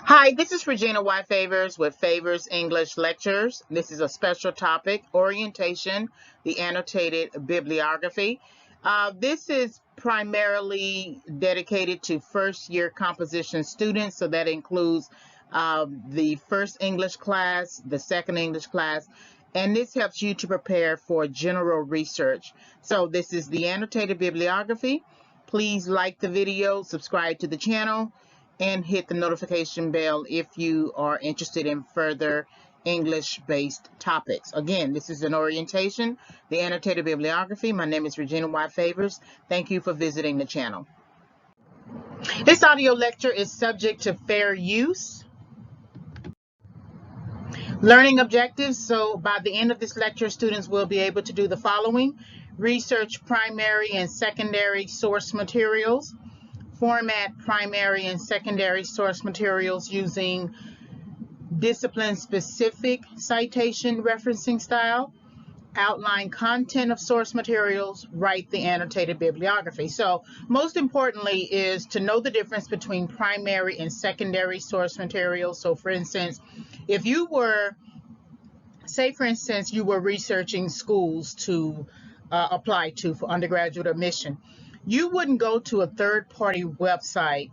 Hi, this is Regina Y. Favors with Favors English Lectures. This is a special topic, orientation, the annotated bibliography. This is primarily dedicated to first year composition students, so that includes the first English class, the second English class, and this helps you to prepare for general research. So this is the annotated bibliography. Please like the video, subscribe to the channel, and hit the notification bell if you are interested in further English-based topics. Again, this is an orientation, the annotated bibliography. My name is Regina Y. Favors. Thank you for visiting the channel. This audio lecture is subject to fair use. Learning objectives. So by the end of this lecture, students will be able to do the following: research primary and secondary source materials, format primary and secondary source materials using discipline-specific citation referencing style, outline content of source materials, write the annotated bibliography. So most importantly is to know the difference between primary and secondary source materials. So for instance, if you were, say for instance, you were researching schools to apply to for undergraduate admission, you wouldn't go to a third-party website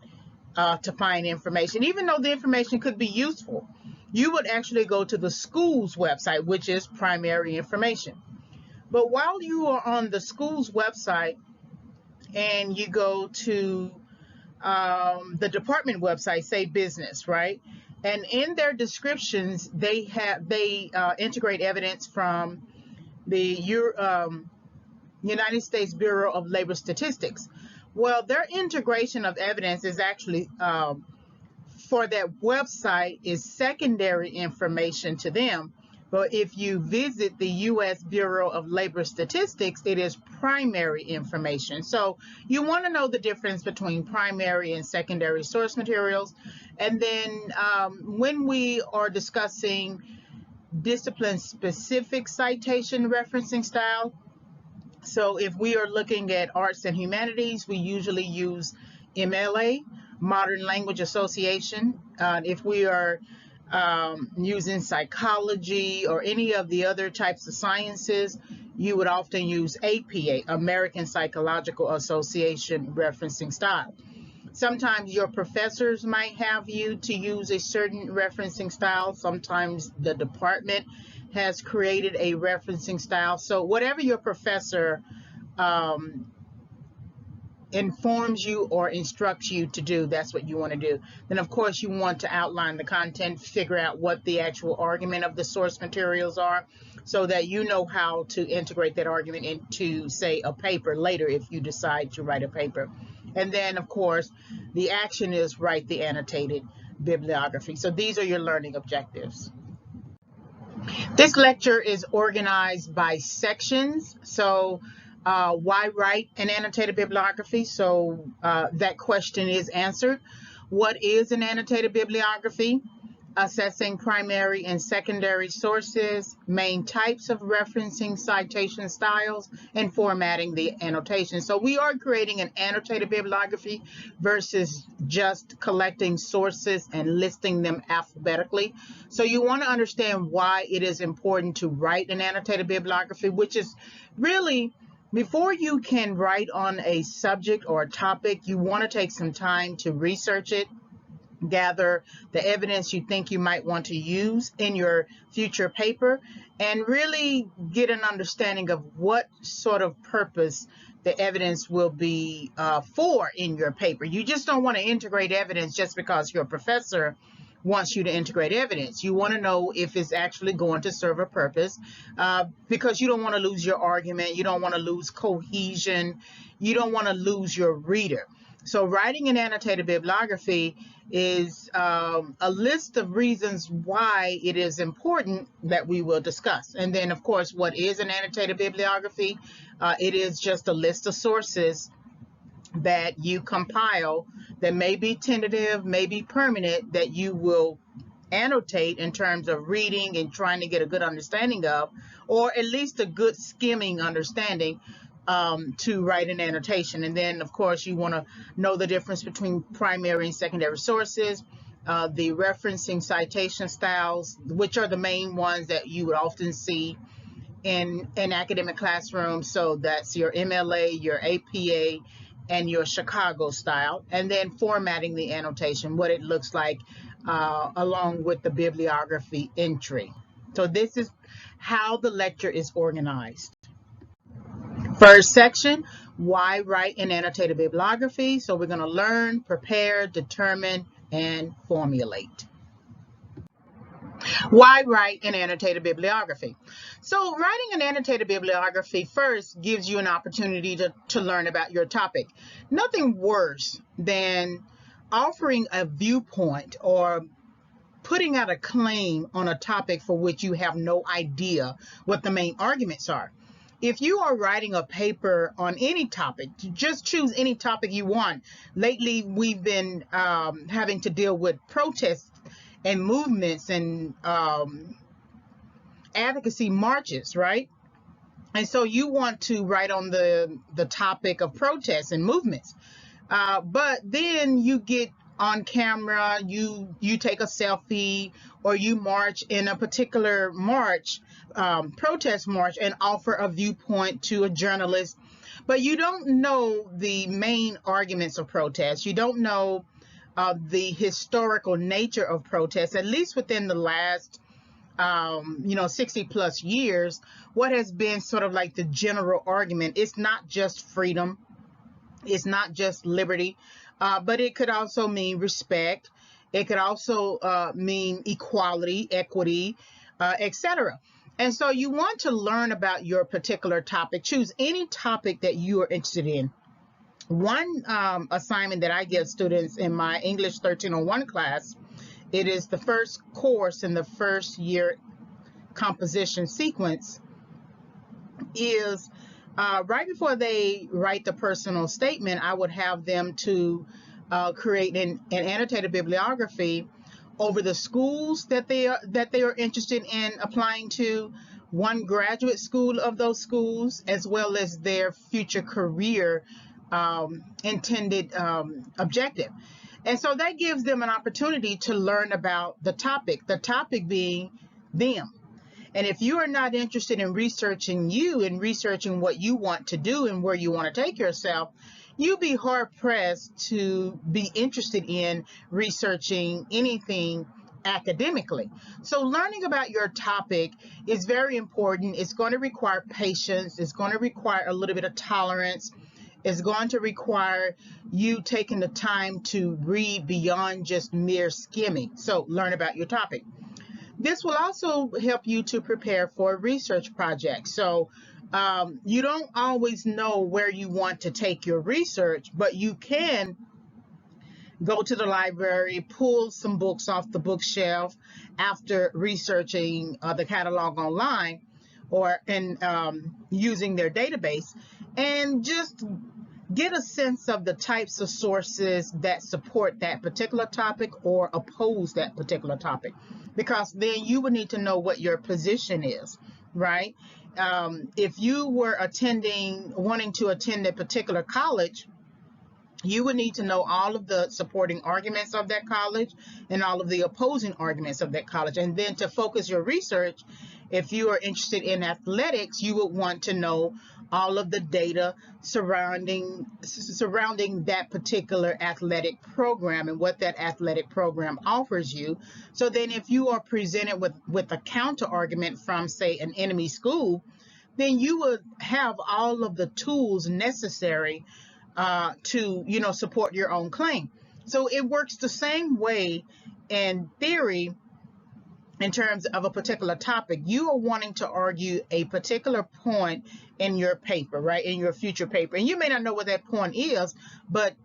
to find information, even though the information could be useful. You would actually go to the school's website, which is primary information. But while you are on the school's website and you go to the department website, say business, right? And in their descriptions, they integrate evidence from the United States Bureau of Labor Statistics. Well, their integration of evidence is actually for that website is secondary information to them. But if you visit the U.S. Bureau of Labor Statistics, it is primary information. So you want to know the difference between primary and secondary source materials. And then when we are discussing discipline-specific citation referencing style, so if we are looking at arts and humanities, we usually use MLA, Modern Language Association. If we are using psychology or any of the other types of sciences, you would often use APA, American Psychological Association referencing style. Sometimes your professors might have you to use a certain referencing style. Sometimes the department has created a referencing style. So whatever your professor informs you or instructs you to do, that's what you want to do. Then of course you want to outline the content, figure out what the actual argument of the source materials are, so that you know how to integrate that argument into, say, a paper later if you decide to write a paper. And then of course the action is write the annotated bibliography. So these are your learning objectives. This lecture is organized by sections. So why write an annotated bibliography? So that question is answered. What is an annotated bibliography? Assessing primary and secondary sources, main types of referencing citation styles, and formatting the annotation. So we are creating an annotated bibliography versus just collecting sources and listing them alphabetically. So you want to understand why it is important to write an annotated bibliography, which is really, before you can write on a subject or a topic, you want to take some time to research it, gather the evidence you think you might want to use in your future paper, and really get an understanding of what sort of purpose the evidence will be for in your paper. You just don't want to integrate evidence just because your professor wants you to integrate evidence. You want to know if it's actually going to serve a purpose, because you don't want to lose your argument, you don't want to lose cohesion, you don't want to lose your reader. So writing an annotated bibliography is a list of reasons why it is important that we will discuss. And then, of course, what is an annotated bibliography? It is just a list of sources that you compile that may be tentative, may be permanent, that you will annotate in terms of reading and trying to get a good understanding of, or at least a good skimming understanding to write an annotation. And then of course you want to know the difference between primary and secondary sources, the referencing citation styles, which are the main ones that you would often see in academic classrooms. So that's your MLA, your APA, and your Chicago style, and then formatting the annotation, what it looks like along with the bibliography entry. So this is how the lecture is organized. First section, why write an annotated bibliography? So we're going to learn, prepare, determine, and formulate. Why write an annotated bibliography? So writing an annotated bibliography first gives you an opportunity to learn about your topic. Nothing worse than offering a viewpoint or putting out a claim on a topic for which you have no idea what the main arguments are. If you are writing a paper on any topic, just choose any topic you want. Lately, we've been having to deal with protests and movements and advocacy marches, right? And so you want to write on the topic of protests and movements. But then you get on camera, you take a selfie, or you march in a particular march, protest march, and offer a viewpoint to a journalist. But you don't know the main arguments of protest. You don't know the historical nature of protests, at least within the last 60 plus years. What has been sort of like the general argument? It's not just freedom, it's not just liberty, but it could also mean respect. It could also mean equality, equity, etc. And so you want to learn about your particular topic. Choose any topic that you are interested in. One assignment that I give students in my English 1301 class, it is the first course in the first year composition sequence, is right before they write the personal statement, I would have them to create an annotated bibliography over the schools that they are interested in applying to, one graduate school of those schools, as well as their future career intended objective. And so that gives them an opportunity to learn about the topic being them. And if you are not interested in researching you and researching what you want to do and where you want to take yourself, you'd be hard pressed to be interested in researching anything academically. So learning about your topic is very important. It's going to require patience. It's going to require a little bit of tolerance. It's going to require you taking the time to read beyond just mere skimming. So learn about your topic. This will also help you to prepare for a research project. So you don't always know where you want to take your research, but you can go to the library, pull some books off the bookshelf after researching the catalog online or using their database, and just get a sense of the types of sources that support that particular topic or oppose that particular topic, because then you would need to know what your position is, right? If you were wanting to attend a particular college, you would need to know all of the supporting arguments of that college and all of the opposing arguments of that college. And then to focus your research, if you are interested in athletics, you would want to know all of the data surrounding that particular athletic program and what that athletic program offers you. So then if you are presented with a counter argument from, say, an enemy school, then you would have all of the tools necessary to support your own claim. So it works the same way in theory. In terms of a particular topic, you are wanting to argue a particular point in your paper, right, in your future paper, and you may not know what that point is, but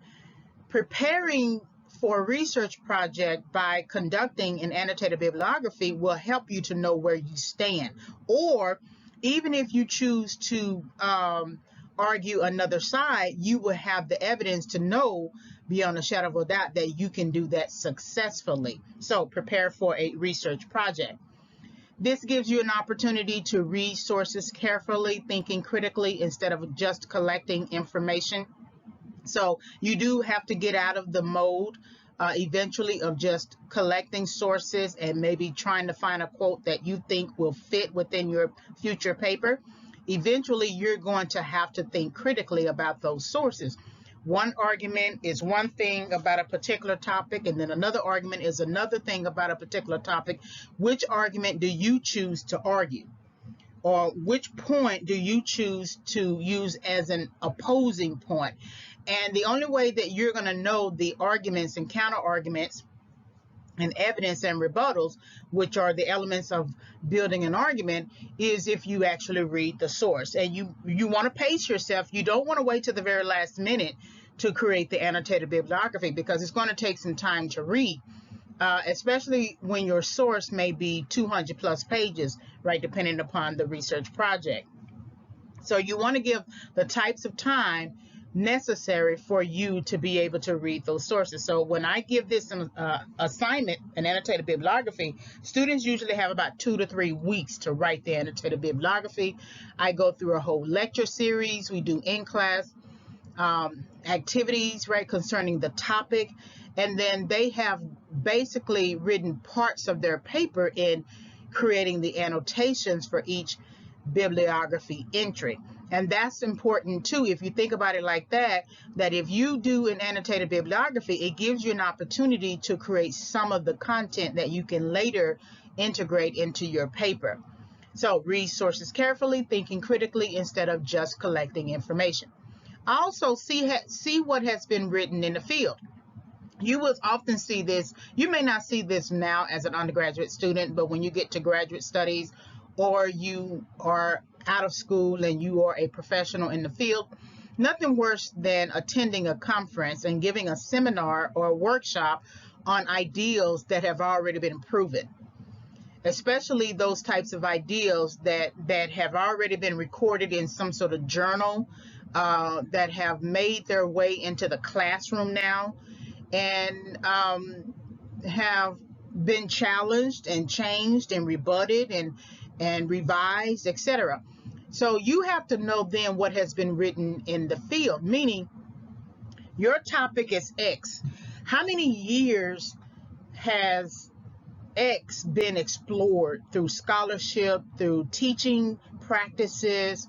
preparing for a research project by conducting an annotated bibliography will help you to know where you stand. Or even if you choose to argue another side, you will have the evidence to know beyond a shadow of a doubt that you can do that successfully. So prepare for a research project. This gives you an opportunity to read sources carefully, thinking critically instead of just collecting information. So you do have to get out of the mode eventually, of just collecting sources and maybe trying to find a quote that you think will fit within your future paper. Eventually, you're going to have to think critically about those sources. One argument is one thing about a particular topic, and then another argument is another thing about a particular topic. Which argument do you choose to argue? Or which point do you choose to use as an opposing point? And the only way that you're going to know the arguments and counter arguments and evidence and rebuttals, which are the elements of building an argument, is if you actually read the source. And you want to pace yourself. You don't want to wait to the very last minute to create the annotated bibliography, because it's going to take some time to read. Especially when your source may be 200 plus pages, right, depending upon the research project. So you want to give the types of time necessary for you to be able to read those sources. So when I give this assignment, an annotated bibliography, students usually have about 2 to 3 weeks to write the annotated bibliography. I go through a whole lecture series. We do in-class activities, right, concerning the topic. And then they have basically written parts of their paper in creating the annotations for each bibliography entry. And that's important too, if you think about it like that, that if you do an annotated bibliography, it gives you an opportunity to create some of the content that you can later integrate into your paper. So read sources carefully, thinking critically instead of just collecting information. Also see what has been written in the field. You will often see this. You may not see this now as an undergraduate student, but when you get to graduate studies, or you are out of school and you are a professional in the field, nothing worse than attending a conference and giving a seminar or a workshop on ideals that have already been proven, especially those types of ideals that have already been recorded in some sort of journal, that have made their way into the classroom now, and have been challenged and changed and rebutted and revised, etc. So you have to know then what has been written in the field, meaning your topic is X. How many years has X been explored through scholarship, through teaching practices,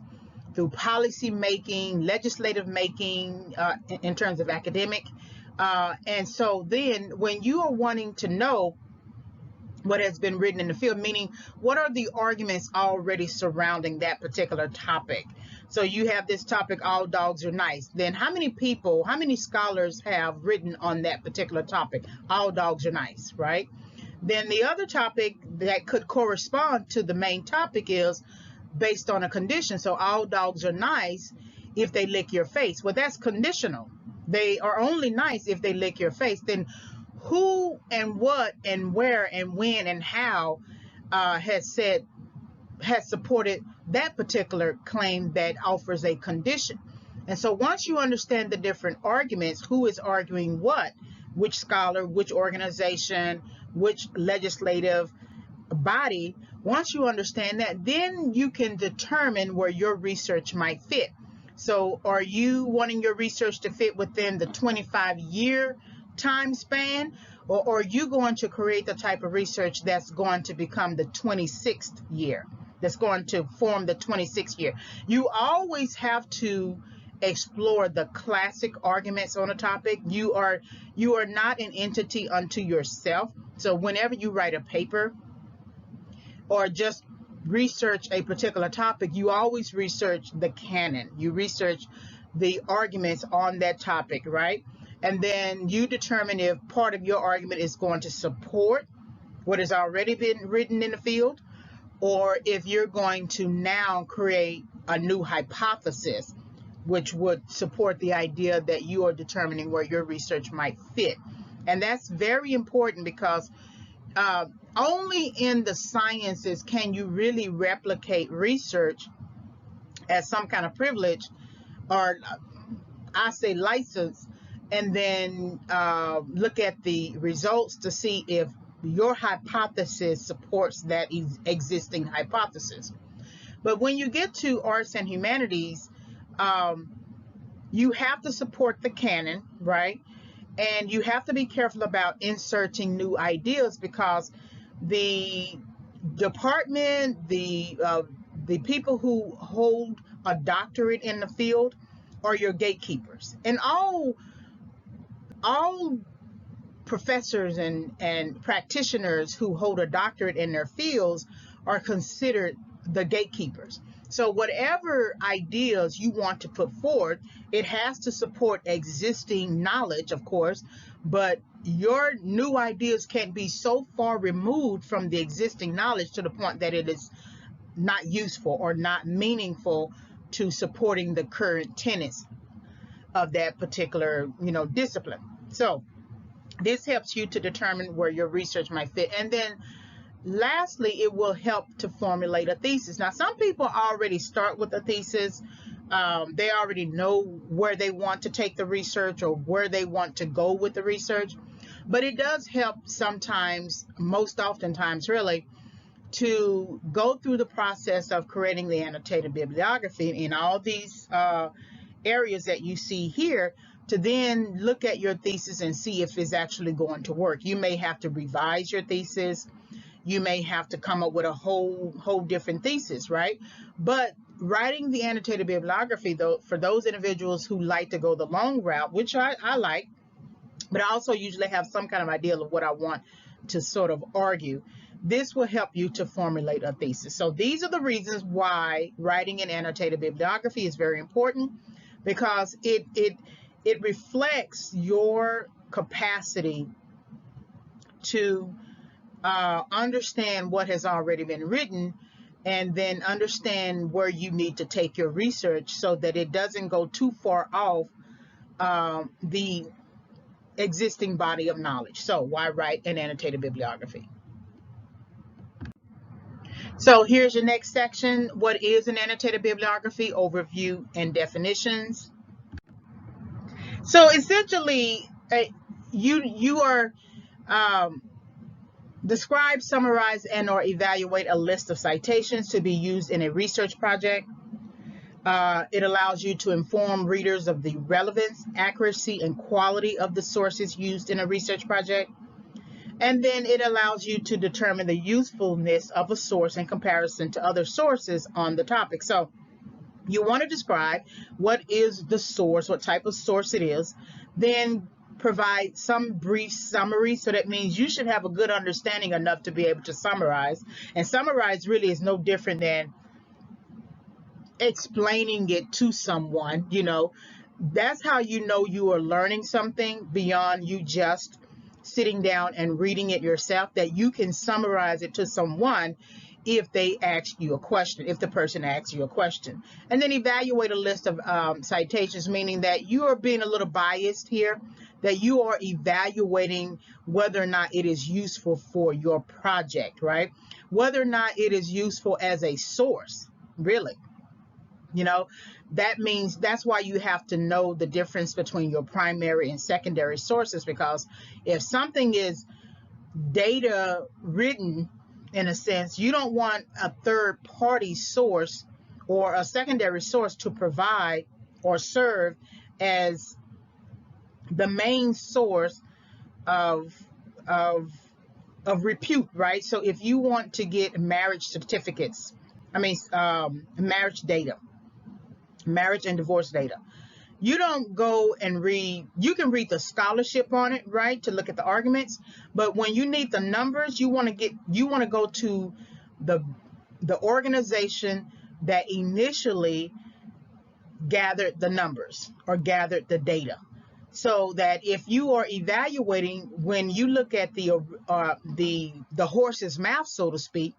through policy making, legislative making, in terms of academic? And so then when you are wanting to know what has been written in the field, meaning what are the arguments already surrounding that particular topic? So you have this topic, all dogs are nice. Then how many scholars have written on that particular topic? All dogs are nice, right? Then the other topic that could correspond to the main topic is based on a condition. So all dogs are nice if they lick your face. Well, that's conditional. They are only nice if they lick your face. Then who and what and where and when and how has supported that particular claim that offers a condition? And so once you understand the different arguments, who is arguing what, which scholar, which organization, which legislative body, once you understand that, then you can determine where your research might fit. So are you wanting your research to fit within the 25-year time span, or are you going to create the type of research that's going to become the 26th year, that's going to form the 26th year? You always have to explore the classic arguments on a topic. You are not an entity unto yourself. So whenever you write a paper or just research a particular topic, you always research the canon. You research the arguments on that topic, right? And then you determine if part of your argument is going to support what has already been written in the field, or if you're going to now create a new hypothesis, which would support the idea that you are determining where your research might fit. And that's very important, because only in the sciences can you really replicate research as some kind of privilege, or I say license, and then look at the results to see if your hypothesis supports that existing hypothesis. But when you get to arts and humanities, you have to support the canon, right? And you have to be careful about inserting new ideas, because the department, the people who hold a doctorate in the field are your gatekeepers. And all professors and practitioners who hold a doctorate in their fields are considered the gatekeepers. So whatever ideas you want to put forward, it has to support existing knowledge, of course, but your new ideas can't be so far removed from the existing knowledge to the point that it is not useful or not meaningful to supporting the current tenets of that particular, discipline. So this helps you to determine where your research might fit. And then lastly, it will help to formulate a thesis. Now, some people already start with a thesis. They already know where they want to take the research or where they want to go with the research. But it does help sometimes, most oftentimes really, to go through the process of creating the annotated bibliography in all these areas that you see here, to then look at your thesis and see if it's actually going to work. You may have to revise your thesis. You may have to come up with a whole different thesis, right? But writing the annotated bibliography, though, for those individuals who like to go the long route, which I like, but I also usually have some kind of idea of what I want to sort of argue, this will help you to formulate a thesis. So these are the reasons why writing an annotated bibliography is very important, because it reflects your capacity to understand what has already been written, and then understand where you need to take your research so that it doesn't go too far off the existing body of knowledge. So why write an annotated bibliography? So here's your next section. What is an annotated bibliography? Overview and definitions. So essentially, you are describe, summarize, and or evaluate a list of citations to be used in a research project. It allows you to inform readers of the relevance, accuracy, and quality of the sources used in a research project. And then it allows you to determine the usefulness of a source in comparison to other sources on the topic. So you want to describe what is the source, what type of source it is, then provide some brief summary. So that means you should have a good understanding enough to be able to summarize. And summarize really is no different than explaining it to someone. That's how you know you are learning something beyond you just sitting down and reading it yourself, that you can summarize it to someone if they ask you a question, if the person asks you a question. And then evaluate a list of citations, meaning that you are being a little biased here, that you are evaluating whether or not it is useful for your project, right? Whether or not it is useful as a source, really. That means that's why you have to know the difference between your primary and secondary sources, because if something is data written, in a sense, you don't want a third party source or a secondary source to provide or serve as the main source of repute, right? So if you want to get marriage certificates, marriage data, marriage and divorce data, you don't go and read, you can read the scholarship on it, right, to look at the arguments, but when you need the numbers, you want to go to the organization that initially gathered the numbers or gathered the data, so that if you are evaluating, when you look at the horse's mouth, so to speak,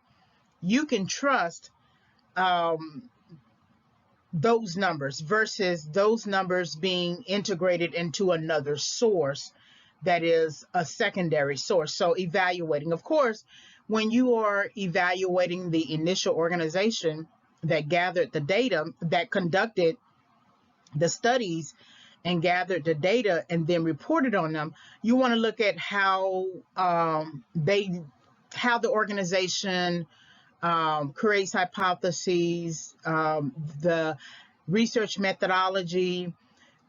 you can trust those numbers versus those numbers being integrated into another source that is a secondary source. So evaluating, of course, when you are evaluating the initial organization that gathered the data, that conducted the studies and gathered the data and then reported on them, you want to look at how the organization creates hypotheses, the research methodology,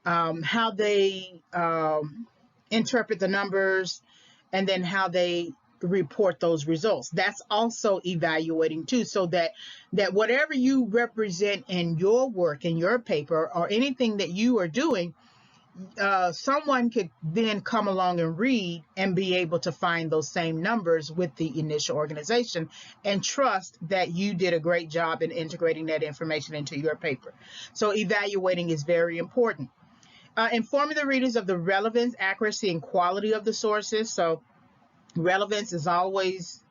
how they interpret the numbers, and then how they report those results. That's also evaluating too, so that whatever you represent in your work, in your paper, or anything that you are doing, someone could then come along and read and be able to find those same numbers with the initial organization and trust that you did a great job in integrating that information into your paper. So evaluating is very important. Informing the readers of the relevance, accuracy, and quality of the sources. So relevance is always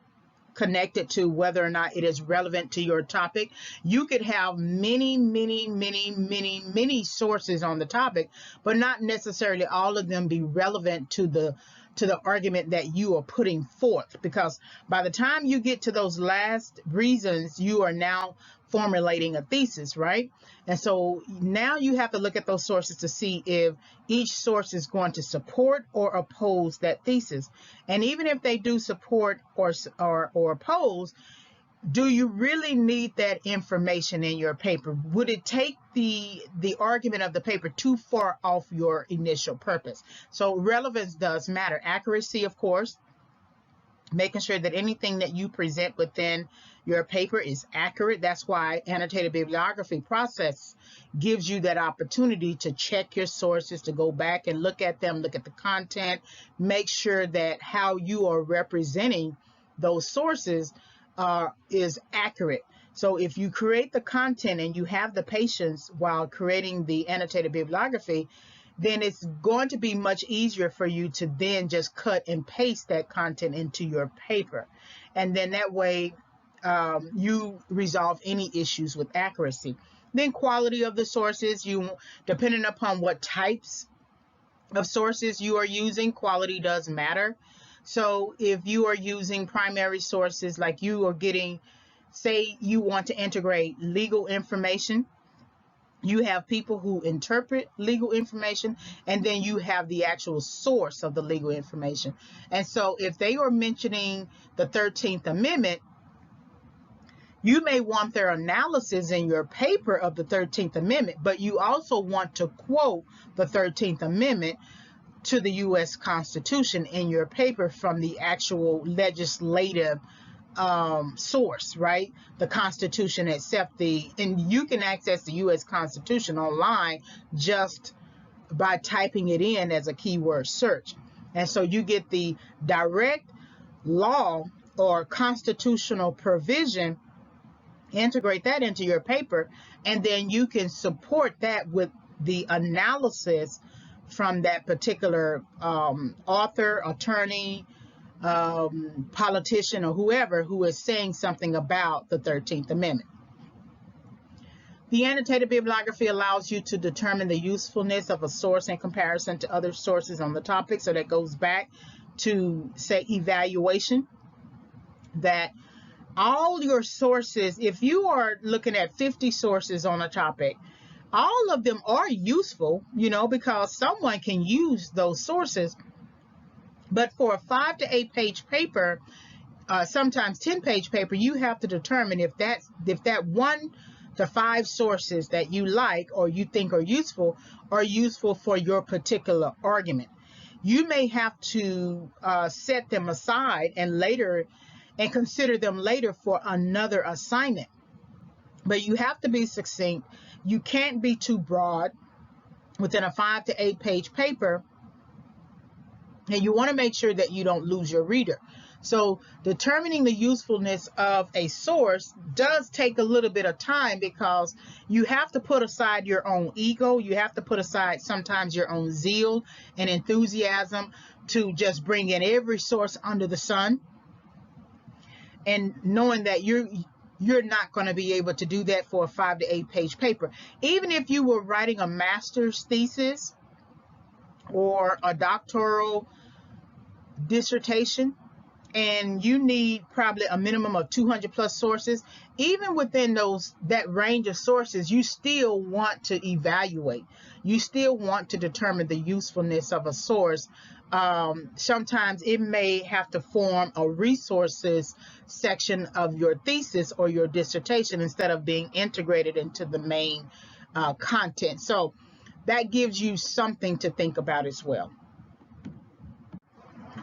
connected to whether or not it is relevant to your topic. You could have many sources on the topic, but not necessarily all of them be relevant to the argument that you are putting forth, because by the time you get to those last reasons, you are now formulating a thesis, right? And so now you have to look at those sources to see if each source is going to support or oppose that thesis. And even if they do support or oppose, do you really need that information in your paper? Would it take the argument of the paper too far off your initial purpose? So relevance does matter. Accuracy, of course, making sure that anything that you present within your paper is accurate. That's why annotated bibliography process gives you that opportunity to check your sources, to go back and look at them, look at the content, make sure that how you are representing those sources is accurate. So if you create the content and you have the patience while creating the annotated bibliography, then it's going to be much easier for you to then just cut and paste that content into your paper. And then that way you resolve any issues with accuracy. Then quality of the sources, depending upon what types of sources you are using, quality does matter. So if you are using primary sources, like you are getting, say you want to integrate legal information, you have people who interpret legal information, and then you have the actual source of the legal information. And so if they are mentioning the 13th Amendment, you may want their analysis in your paper of the 13th Amendment, but you also want to quote the 13th Amendment to the U.S. Constitution in your paper from the actual legislative source, right? The Constitution itself. And you can access the U.S. Constitution online just by typing it in as a keyword search. And so you get the direct law or constitutional provision, integrate that into your paper, and then you can support that with the analysis from that particular author, attorney, politician, or whoever who is saying something about the 13th Amendment. The annotated bibliography allows you to determine the usefulness of a source in comparison to other sources on the topic. So that goes back to, say, evaluation, that all your sources, if you are looking at 50 sources on a topic, all of them are useful, because someone can use those sources. But for a 5 to 8 page paper, sometimes 10-page paper, you have to determine if that 1 to 5 sources that you like or you think are useful for your particular argument. You may have to set them aside and consider them later for another assignment. But you have to be succinct. You can't be too broad within a 5 to 8 page paper. And you want to make sure that you don't lose your reader. So determining the usefulness of a source does take a little bit of time, because you have to put aside your own ego. You have to put aside sometimes your own zeal and enthusiasm to just bring in every source under the sun. And knowing that you're not going to be able to do that for a 5 to 8 page paper. Even if you were writing a master's thesis or a doctoral dissertation, and you need probably a minimum of 200 plus sources, even within that range of sources, you still want to evaluate. You still want to determine the usefulness of a source. Sometimes it may have to form a resources section of your thesis or your dissertation instead of being integrated into the main content. So that gives you something to think about as well.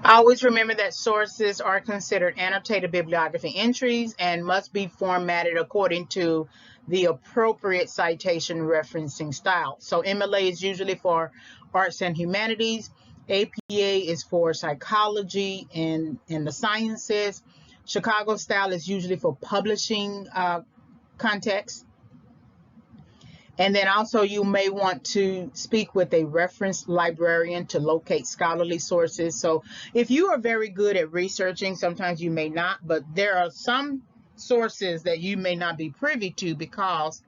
Always remember that sources are considered annotated bibliography entries and must be formatted according to the appropriate citation referencing style. So MLA is usually for arts and humanities. APA is for psychology and the sciences. Chicago style is usually for publishing context. And then also you may want to speak with a reference librarian to locate scholarly sources. So if you are very good at researching, sometimes you may not, but there are some sources that you may not be privy to because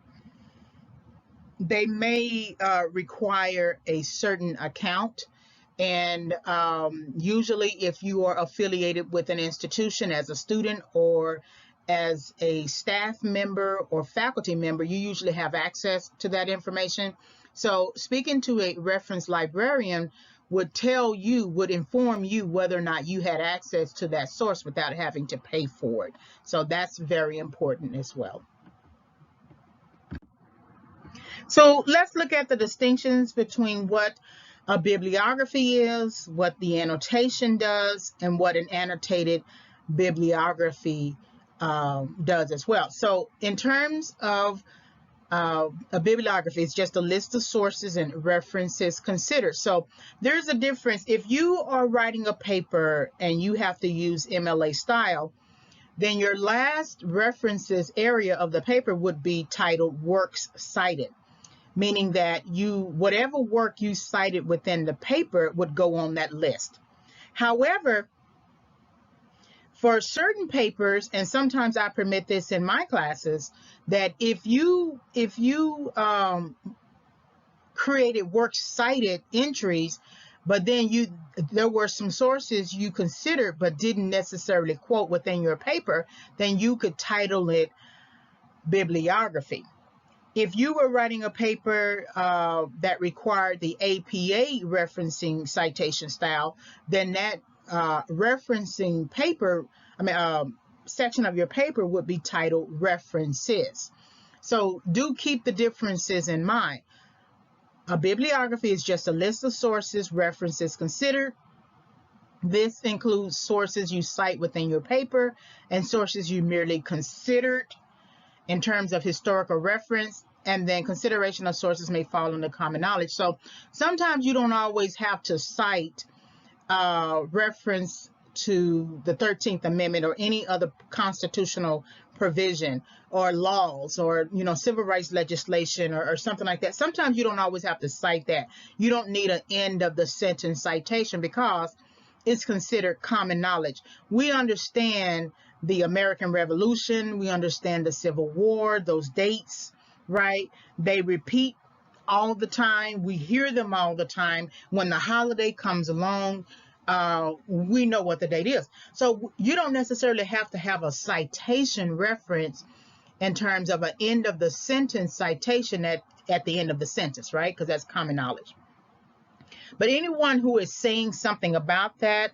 they may require a certain account. And usually if you are affiliated with an institution as a student or as a staff member or faculty member, you usually have access to that information. So speaking to a reference librarian would inform you whether or not you had access to that source without having to pay for it. So that's very important as well. So let's look at the distinctions between what a bibliography is, what the annotation does, and what an annotated bibliography does as well. So in terms of a bibliography, it's just a list of sources and references considered. So there's a difference. If you are writing a paper and you have to use MLA style, then your last references area of the paper would be titled Works Cited, meaning that whatever work you cited within the paper would go on that list. However, for certain papers, and sometimes I permit this in my classes, that if you created works cited entries, but then there were some sources you considered but didn't necessarily quote within your paper, then you could title it bibliography. If you were writing a paper that required the APA referencing citation style, then that referencing paper, section of your paper would be titled references. So do keep the differences in mind. A bibliography is just a list of sources, references considered. This includes sources you cite within your paper and sources you merely considered in terms of historical reference, and then consideration of sources may fall under common knowledge. So sometimes you don't always have to cite reference to the 13th Amendment or any other constitutional provision or laws or civil rights legislation or something like that. Sometimes you don't always have to cite that. You don't need an end of the sentence citation because it's considered common knowledge. We understand the American Revolution, we understand the Civil War, those dates, right? They repeat all the time. We hear them all the time. When the holiday comes along, we know what the date is. So you don't necessarily have to have a citation reference in terms of an end of the sentence citation at the end of the sentence, right? Because that's common knowledge. But anyone who is saying something about that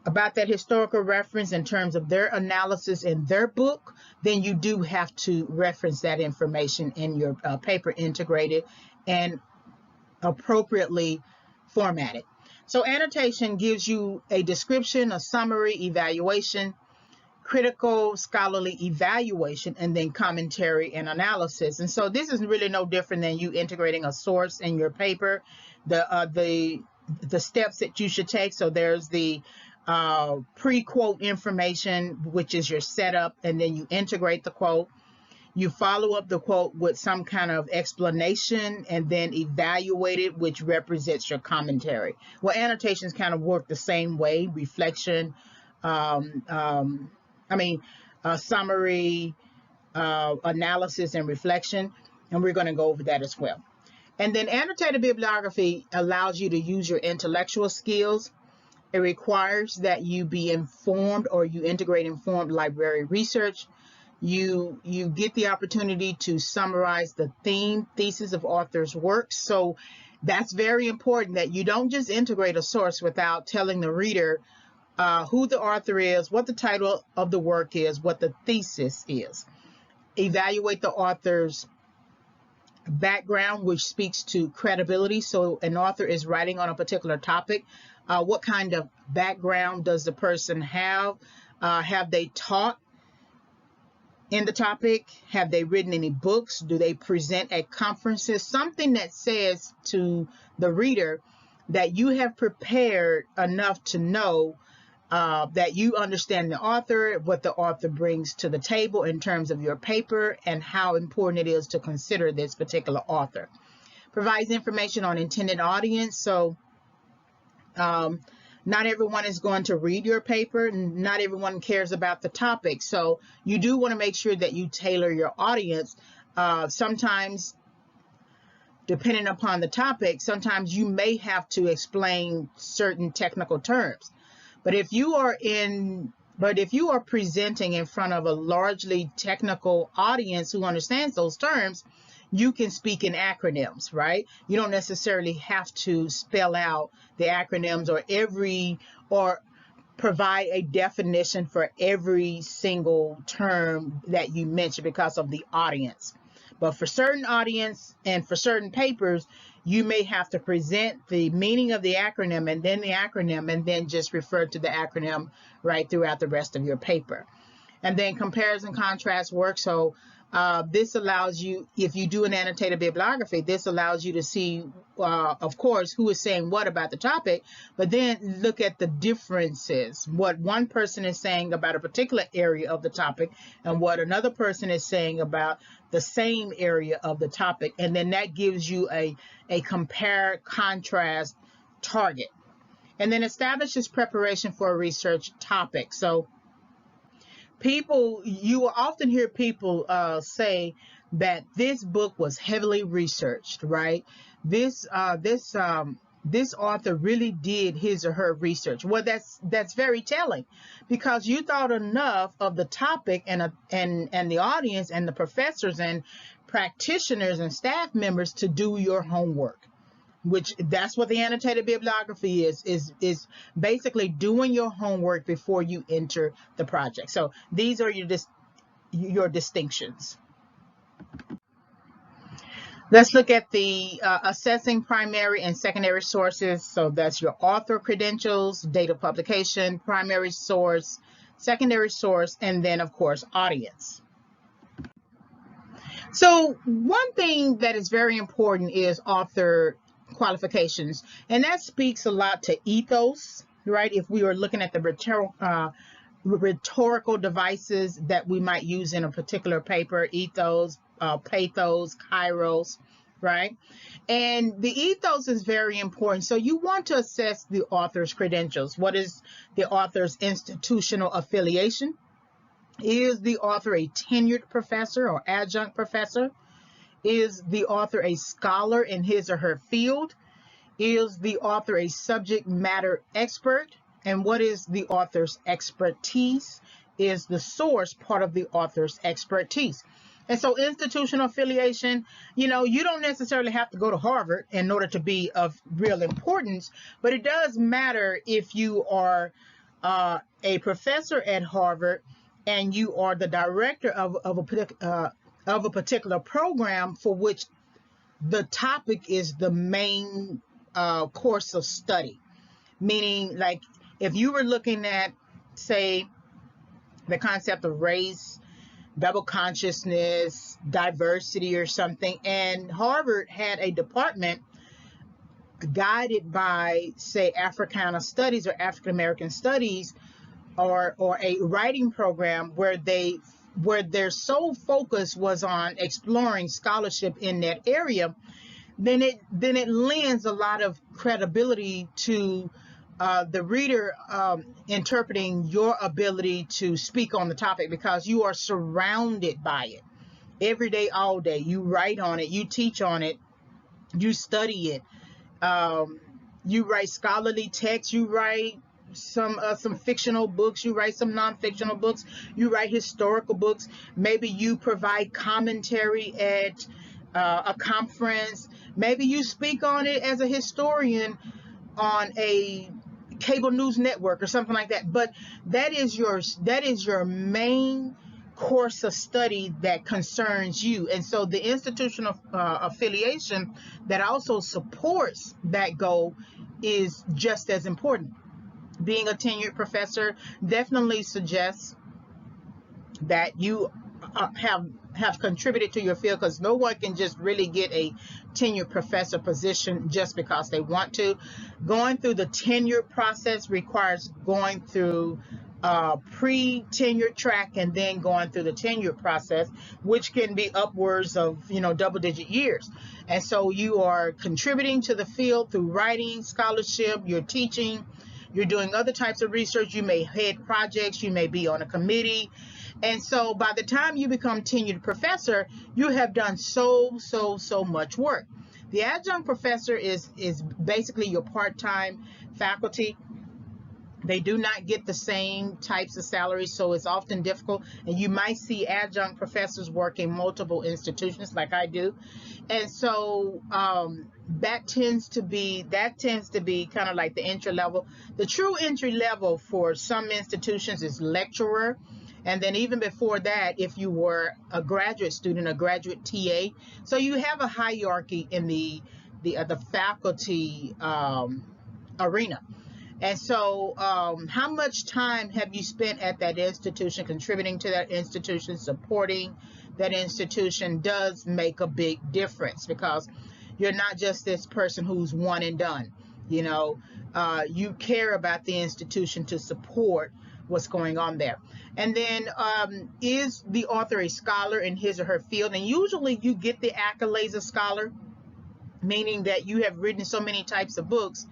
historical reference in terms of their analysis in their book, then you do have to reference that information in your paper, integrated and appropriately formatted. So annotation gives you a description, a summary, evaluation, critical scholarly evaluation, and then commentary and analysis. And so this is really no different than you integrating a source in your paper. The steps that you should take. So there's the pre-quote information, which is your setup, and then you integrate the quote. You follow up the quote with some kind of explanation and then evaluate it, which represents your commentary. Well, annotations kind of work the same way: reflection, summary, analysis, and reflection. And we're going to go over that as well. And then annotated bibliography allows you to use your intellectual skills. It requires that you be informed or you integrate informed library research. You get the opportunity to summarize the theme, thesis of author's works. So that's very important that you don't just integrate a source without telling the reader who the author is, what the title of the work is, what the thesis is. Evaluate the author's background, which speaks to credibility. So an author is writing on a particular topic. What kind of background does the person have? Have they taught in the topic? Have they written any books? Do they present at conferences? Something that says to the reader that you have prepared enough to know that you understand the author, what the author brings to the table in terms of your paper, and how important it is to consider this particular author. Provides information on intended audience. So not everyone is going to read your paper. Not everyone cares about the topic. So you do want to make sure that you tailor your audience. Sometimes, depending upon the topic, sometimes you may have to explain certain technical terms. But if you are presenting in front of a largely technical audience who understands those terms, you can speak in acronyms, right? You don't necessarily have to spell out the acronyms or provide a definition for every single term that you mention because of the audience. But for certain audience and for certain papers, you may have to present the meaning of the acronym and then just refer to the acronym right throughout the rest of your paper. And then comparison contrast work. So this allows you, if you do an annotated bibliography, this allows you to see, of course, who is saying what about the topic, but then look at the differences, what one person is saying about a particular area of the topic and what another person is saying about the same area of the topic. And then that gives you a compare contrast target. And then establishes preparation for a research topic. So you will often hear people say that this book was heavily researched, right? This author really did his or her research. Well, that's very telling, because you thought enough of the topic and the audience and the professors and practitioners and staff members to do your homework. Which that's what the annotated bibliography is basically doing your homework before you enter the project. So these are your distinctions. Let's look at the assessing primary and secondary sources. So that's your author credentials, date of publication, primary source, secondary source, and then of course audience. So one thing that is very important is author qualifications, and that speaks a lot to ethos, right? If we were looking at the rhetorical devices that we might use in a particular paper, ethos, pathos, kairos, right? And the ethos is very important. So you want to assess the author's credentials. What is the author's institutional affiliation? Is the author a tenured professor or adjunct professor? Is the author a scholar in his or her field? Is the author a subject matter expert? And what is the author's expertise? Is the source part of the author's expertise? And so institutional affiliation, you don't necessarily have to go to Harvard in order to be of real importance, but it does matter if you are a professor at Harvard and you are the director of a particular program for which the topic is the main course of study. Meaning, like, if you were looking at, say, the concept of race, double consciousness, diversity or something, and Harvard had a department guided by, say, Africana Studies or African American Studies, or a writing program where their sole focus was on exploring scholarship in that area, then it lends a lot of credibility to the reader interpreting your ability to speak on the topic, because you are surrounded by it every day, all day. You write on it, you teach on it, you study it, you write scholarly texts, you write some fictional books, you write some non-fictional books, you write historical books, maybe you provide commentary at a conference, maybe you speak on it as a historian on a cable news network or something like that. But that is your main course of study that concerns you. And so the institutional affiliation that also supports that goal is just as important. Being a tenured professor definitely suggests that you have contributed to your field, because no one can just really get a tenured professor position just because they want to. Going through the tenure process requires going through pre-tenure track and then going through the tenure process, which can be upwards of double-digit years. And so you are contributing to the field through writing, scholarship, you're teaching, you're doing other types of research, you may head projects, you may be on a committee. And so by the time you become tenured professor, you have done so much work. The adjunct professor is basically your part-time faculty. They do not get the same types of salaries, so it's often difficult. And you might see adjunct professors work in multiple institutions like I do. And so that tends to be kind of like the entry level. The true entry level for some institutions is lecturer. And then even before that, if you were a graduate student, a graduate TA. So you have a hierarchy in the faculty arena. And so how much time have you spent at that institution, contributing to that institution, supporting that institution, does make a big difference, because you're not just this person who's one and done. You care about the institution to support what's going on there. And then is the author a scholar in his or her field? And usually you get the accolades of scholar, meaning that you have written so many types of books,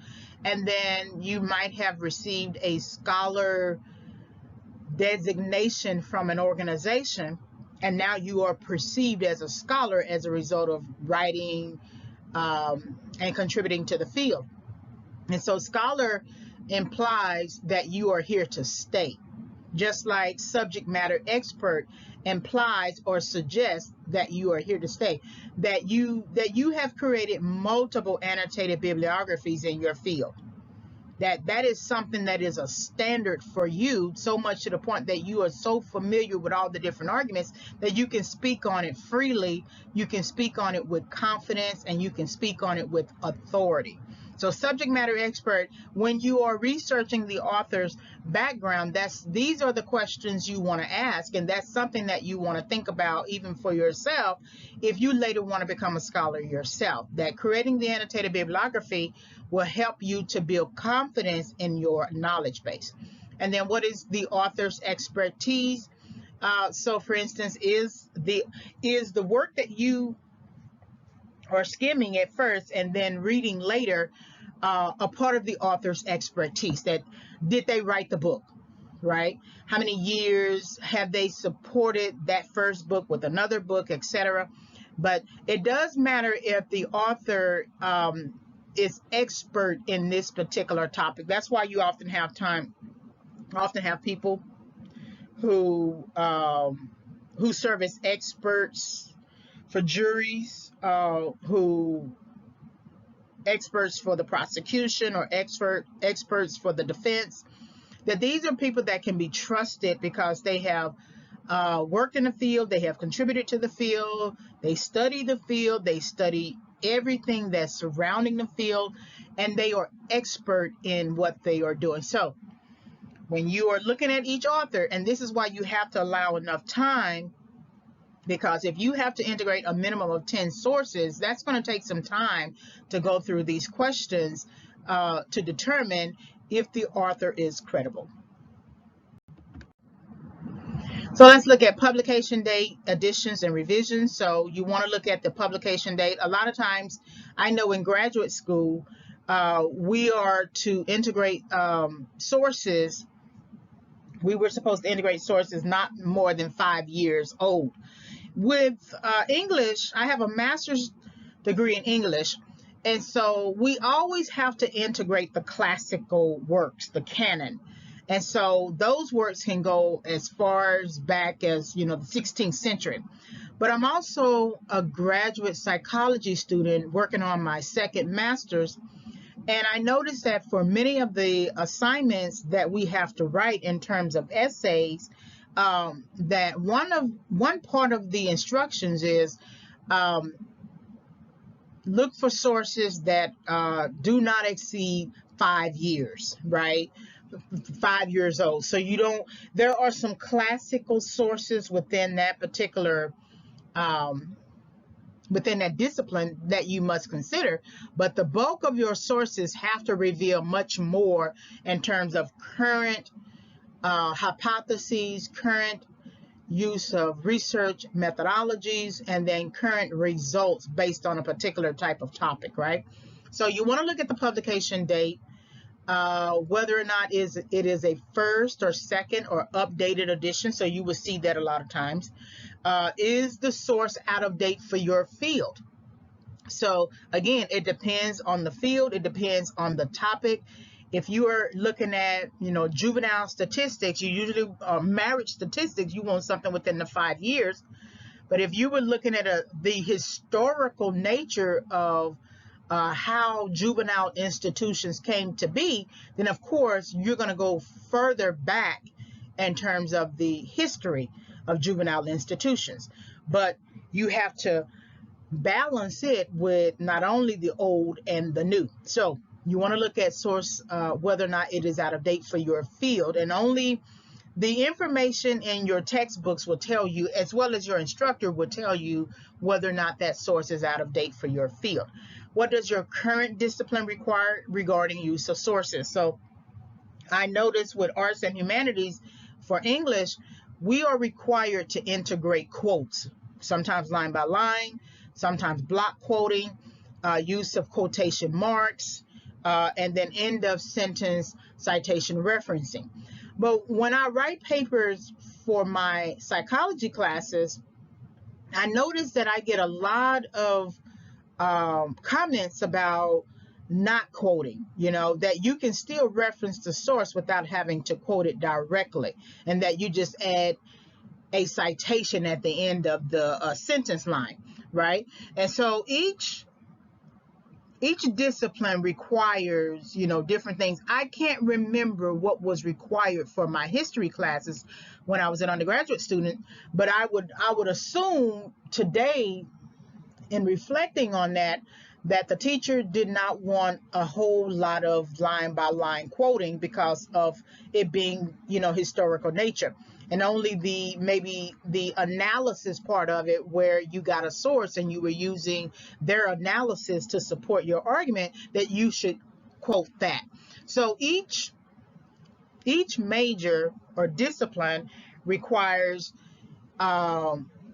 and then you might have received a scholar designation from an organization, and now you are perceived as a scholar as a result of writing and contributing to the field. And so scholar implies that you are here to stay, just like subject matter expert implies or suggests that you are here to stay, that you have created multiple annotated bibliographies in your field, that is something that is a standard for you, so much to the point that you are so familiar with all the different arguments that you can speak on it freely, you can speak on it with confidence, and you can speak on it with authority. So subject matter expert, when you are researching the author's background, these are the questions you want to ask, and that's something that you want to think about even for yourself if you later want to become a scholar yourself. That creating the annotated bibliography will help you to build confidence in your knowledge base. And then what is the author's expertise? So for instance, is the work that you are skimming at first and then reading later a part of the author's expertise? That did they write the book, right? How many years have they supported that first book with another book, etc.? But it does matter if the author is expert in this particular topic. That's why you often have people who serve as experts for juries, who experts for the prosecution, or experts for the defense. That these are people that can be trusted because they have worked in the field, they have contributed to the field, they study the field, they study everything that's surrounding the field, and they are expert in what they are doing. So when you are looking at each author, and this is why you have to allow enough time, because if you have to integrate a minimum of 10 sources, that's going to take some time to go through these questions to determine if the author is credible. So let's look at publication date, additions, and revisions. So you want to look at the publication date. A lot of times, I know in graduate school, we are to integrate sources. We were supposed to integrate sources not more than 5 years old. With English, I have a master's degree in English, and so we always have to integrate the classical works, the canon. And so those works can go as far as back as, the 16th century. But I'm also a graduate psychology student working on my second master's. And I noticed that for many of the assignments that we have to write in terms of essays, that one part of the instructions is look for sources that do not exceed 5 years, right? 5 years old. So you don't, there are some classical sources within that particular within that discipline that you must consider, but the bulk of your sources have to reveal much more in terms of current hypotheses, current use of research methodologies, and then current results based on a particular type of topic, right? So you want to look at the publication date, whether or not it is a first or second or updated edition. So you will see that a lot of times. Is the source out of date for your field? So again, it depends on the field. It depends on the topic. If you are looking at, juvenile statistics, you usually marriage statistics, you want something within the 5 years. But if you were looking at the historical nature of how juvenile institutions came to be, then of course you're going to go further back in terms of the history of juvenile institutions. But you have to balance it with not only the old and the new. So you want to look at source, whether or not it is out of date for your field, and only the information in your textbooks will tell you, as well as your instructor will tell you, whether or not that source is out of date for your field. What does your current discipline require regarding use of sources? So I noticed with arts and humanities, for English, we are required to integrate quotes, sometimes line by line, sometimes block quoting, use of quotation marks, and then end of sentence citation referencing. But when I write papers for my psychology classes, I notice that I get a lot of comments about not quoting, that you can still reference the source without having to quote it directly, and that you just add a citation at the end of the sentence line, right? And so each discipline requires, different things. I can't remember what was required for my history classes when I was an undergraduate student, but I would assume today, in reflecting on that the teacher did not want a whole lot of line by line quoting because of it being, historical nature, and only maybe the analysis part of it, where you got a source and you were using their analysis to support your argument, that you should quote that. So each major or discipline requires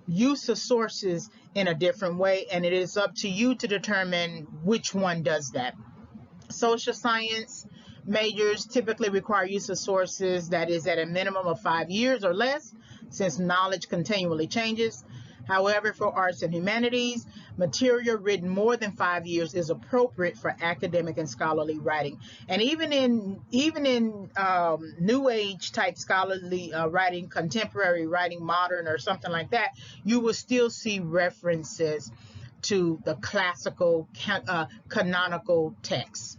use of sources in a different way, and it is up to you to determine which one does that. Social science majors typically require use of sources that is at a minimum of 5 years or less, since knowledge continually changes. However, for arts and humanities, material written more than 5 years is appropriate for academic and scholarly writing. And even in new age type scholarly writing, contemporary writing, modern or something like that, you will still see references to the classical canonical texts.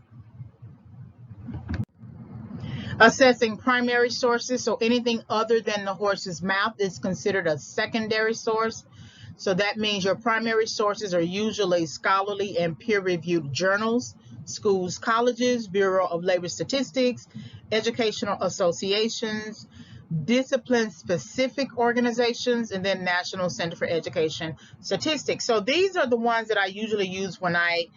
Assessing primary sources, so anything other than the horse's mouth is considered a secondary source. So that means your primary sources are usually scholarly and peer-reviewed journals, schools, colleges, Bureau of Labor Statistics, educational associations, discipline-specific organizations, and then National Center for Education Statistics. So these are the ones that I usually use when I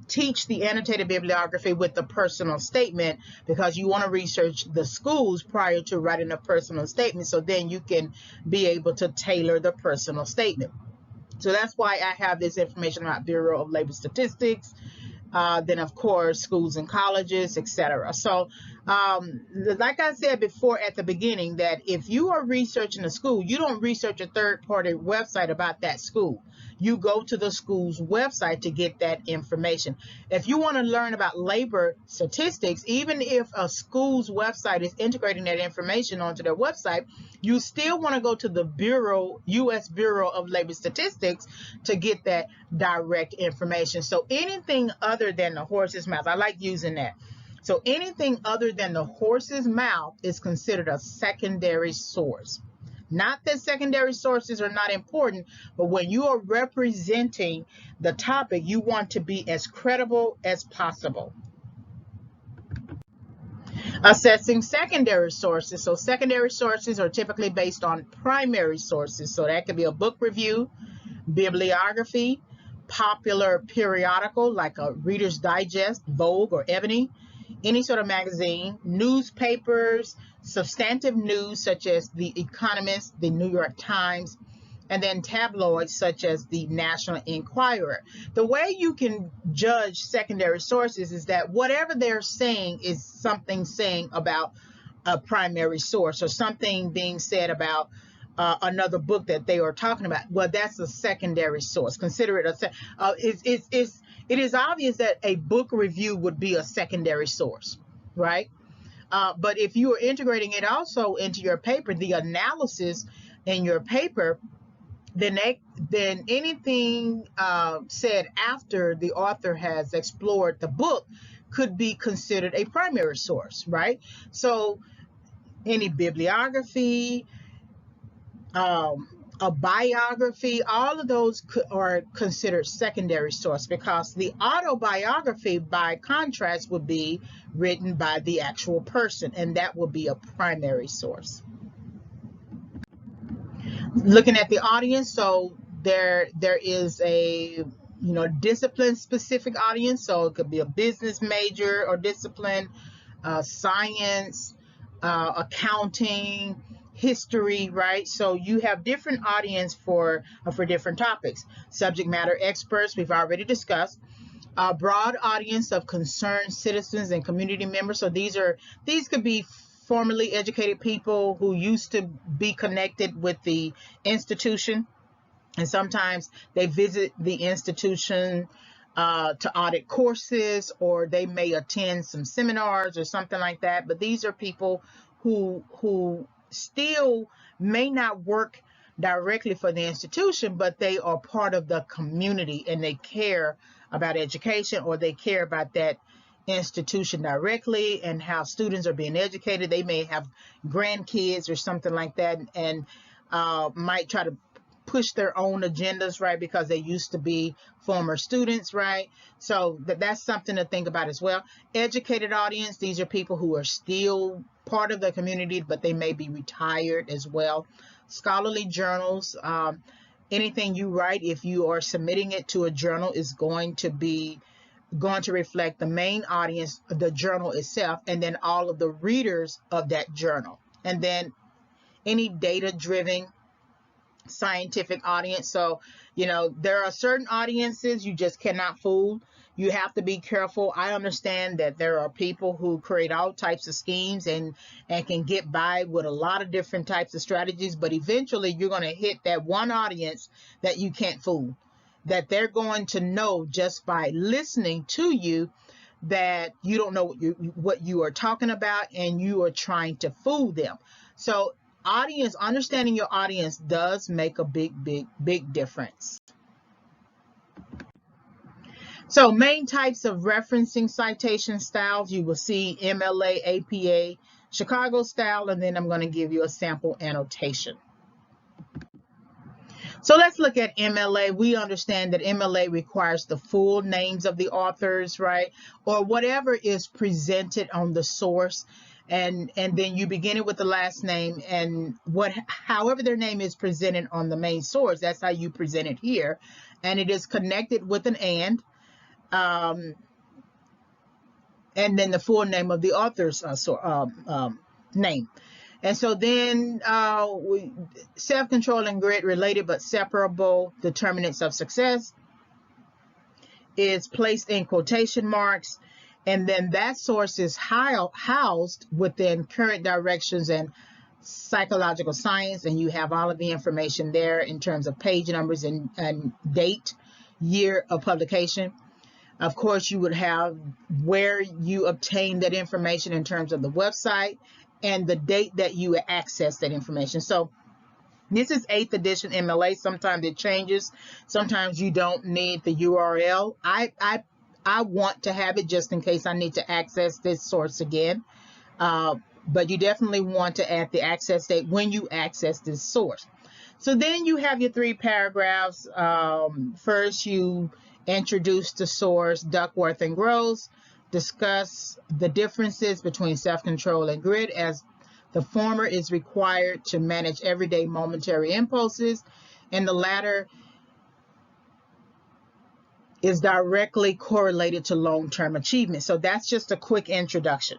teach the annotated bibliography with the personal statement, because you want to research the schools prior to writing a personal statement, so then you can be able to tailor the personal statement. So that's why I have this information about Bureau of Labor Statistics, then of course schools and colleges, etc. So like I said before at the beginning, that if you are researching a school, you don't research a third-party website about that school. You go to the school's website to get that information. If you want to learn about labor statistics, even if a school's website is integrating that information onto their website, you still want to go to the Bureau, U.S. Bureau of Labor Statistics, to get that direct information. So anything other than the horse's mouth, I like using that. So anything other than the horse's mouth is considered a secondary source. Not that secondary sources are not important, but when you are representing the topic, you want to be as credible as possible. Assessing secondary sources. So secondary sources are typically based on primary sources. So that could be a book review, bibliography, popular periodical like a Reader's Digest, Vogue, or Ebony, any sort of magazine, newspapers, substantive news such as The Economist, The New York Times, and then tabloids such as the National Enquirer. The way you can judge secondary sources is that whatever they're saying is something saying about a primary source, or something being said about another book that they are talking about. Well, that's a secondary source. Consider it it is obvious that a book review would be a secondary source, right? But if you are integrating it also into your paper, the analysis in your paper, then anything said after the author has explored the book could be considered a primary source, right? So any bibliography, a biography, all of those are considered secondary source, because the autobiography, by contrast, would be written by the actual person, and that would be a primary source. Looking at the audience, so there is a discipline specific audience, so it could be a business major or discipline, science, accounting, history, right? So you have different audience for different topics. Subject matter experts, we've already discussed. A broad audience of concerned citizens and community members. So these could be formerly educated people who used to be connected with the institution, and sometimes they visit the institution to audit courses, or they may attend some seminars or something like that. But these are people who still may not work directly for the institution, but they are part of the community, and they care about education, or they care about that institution directly and how students are being educated. They may have grandkids or something like that, and might try to push their own agendas, right, because they used to be former students, right? So that's something to think about as well. Educated audience, these are people who are still part of the community, but they may be retired as well. Scholarly journals, anything you write, if you are submitting it to a journal, is going to reflect the main audience, the journal itself, and then all of the readers of that journal. And then any data-driven scientific audience. So, there are certain audiences you just cannot fool. You have to be careful. I understand that there are people who create all types of schemes and can get by with a lot of different types of strategies, but eventually you're going to hit that one audience that you can't fool, that they're going to know just by listening to you that you don't know what you are talking about, and you are trying to fool them. So understanding your audience does make a big difference. So main types of referencing citation styles, you will see MLA, APA, Chicago style, and then I'm going to give you a sample annotation. So let's look at MLA. We understand that MLA requires the full names of the authors, right? Or whatever is presented on the source. And then you begin it with the last name, and however their name is presented on the main source, that's how you present it here. And it is connected with an and then the full name of the author's name. And so then self-control and grit, related but separable determinants of success, is placed in quotation marks. And then that source is housed within current directions and psychological science. And you have all of the information there in terms of page numbers and date, year of publication. Of course, you would have where you obtain that information in terms of the website and the date that you access that information. So this is 8th edition MLA. Sometimes it changes. Sometimes you don't need the URL. I want to have it just in case I need to access this source again. but you definitely want to add the access date when you access this source. So then you have your 3 paragraphs. First, you introduce the source, Duckworth and Gross, discuss the differences between self-control and grit, as the former is required to manage everyday momentary impulses, and the latter is directly correlated to long-term achievement. So that's just a quick introduction.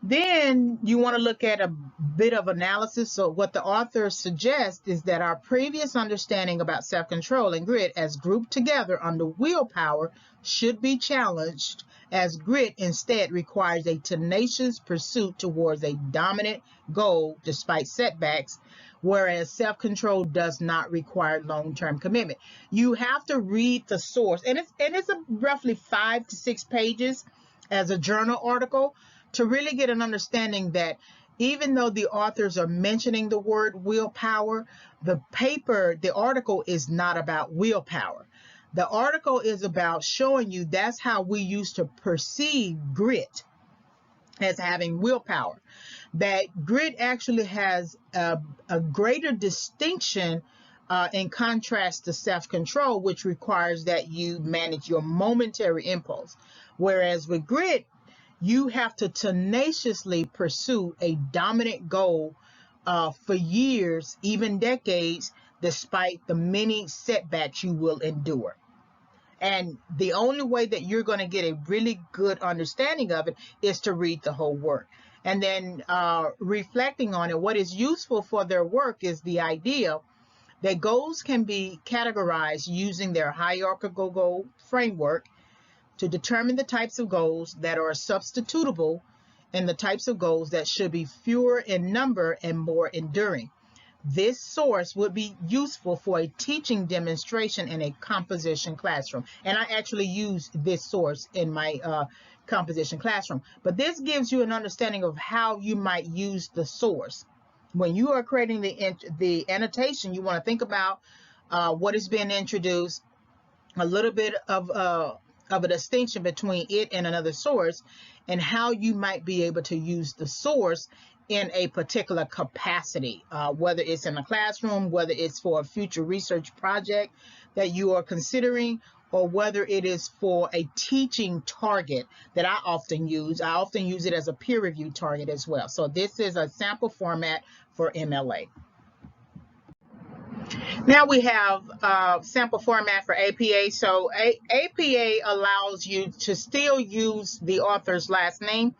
Then you want to look at a bit of analysis. So what the author suggests is that our previous understanding about self-control and grit as grouped together under willpower should be challenged, as grit instead requires a tenacious pursuit towards a dominant goal despite setbacks, whereas self-control does not require long-term commitment. You have to read the source, and it's roughly 5 to 6 pages as a journal article, to really get an understanding that even though the authors are mentioning the word willpower, the article is not about willpower. The article is about showing you that's how we used to perceive grit, as having willpower. That grit actually has a greater distinction in contrast to self-control, which requires that you manage your momentary impulse. Whereas with grit, you have to tenaciously pursue a dominant goal for years, even decades, despite the many setbacks you will endure. And the only way that you're going to get a really good understanding of it is to read the whole work. And then reflecting on it, what is useful for their work is the idea that goals can be categorized using their hierarchical goal framework to determine the types of goals that are substitutable and the types of goals that should be fewer in number and more enduring. This source would be useful for a teaching demonstration in a composition classroom. And I actually use this source in my composition classroom. But this gives you an understanding of how you might use the source. When you are creating the annotation, you want to think about what is being introduced, a little bit of a distinction between it and another source, and how you might be able to use the source in a particular capacity, whether it's in a classroom, whether it's for a future research project that you are considering, or whether it is for a teaching target that I often use. I often use it as a peer review target as well. So this is a sample format for MLA. Now we have sample format for APA. So APA allows you to still use the author's last name,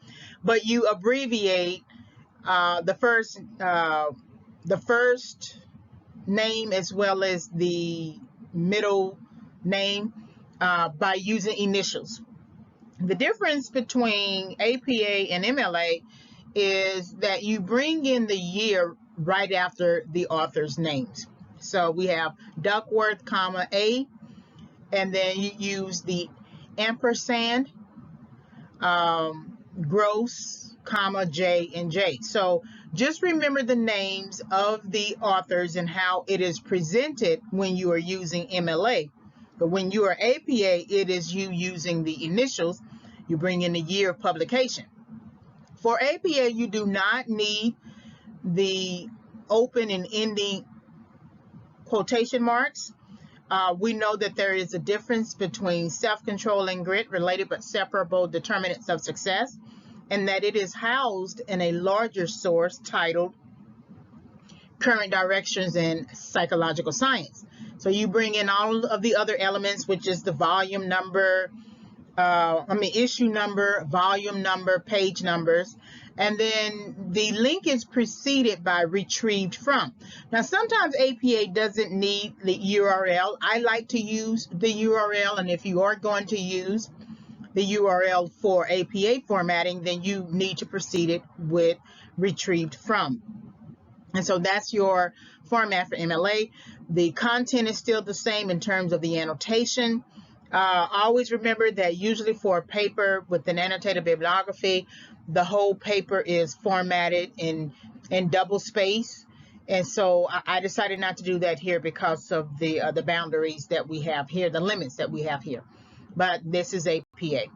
but you abbreviate the first name as well as the middle name by using initials. The difference between APA and MLA is that you bring in the year right after the author's names. So we have Duckworth, comma, A, and then you use the ampersand, Gross, comma, J, and J. So just remember the names of the authors and how it is presented when you are using MLA. But when you are APA, it is you using the initials. You bring in the year of publication. For APA, you do not need the open and ending quotation marks. We know that there is a difference between self-control and grit, related but separable determinants of success, and that it is housed in a larger source titled Current Directions in Psychological Science. So you bring in all of the other elements, which is the volume number, issue number, volume number, page numbers, and then the link is preceded by retrieved from. Now, sometimes APA doesn't need the URL. I like to use the URL, and if you are going to use the URL for APA formatting, then you need to precede it with retrieved from. And so that's your format for MLA. The content is still the same in terms of the annotation. Always remember that usually for a paper with an annotated bibliography, the whole paper is formatted in double space. And so I decided not to do that here because of the boundaries that we have here, the limits that we have here. But this is APA.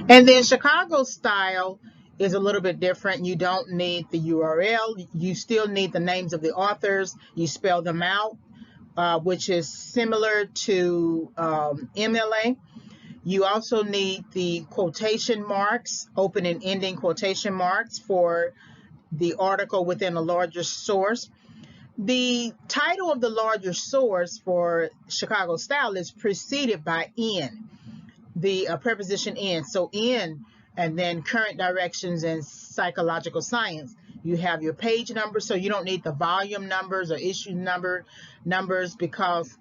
And then Chicago style is a little bit different. You don't need the URL. You still need the names of the authors. You spell them out, which is similar to MLA. You also need the quotation marks, open and ending quotation marks for the article within a larger source. The title of the larger source for Chicago style is preceded by in, the preposition in. So in, and then current directions and psychological science. You have your page number, so you don't need the volume numbers or issue numbers because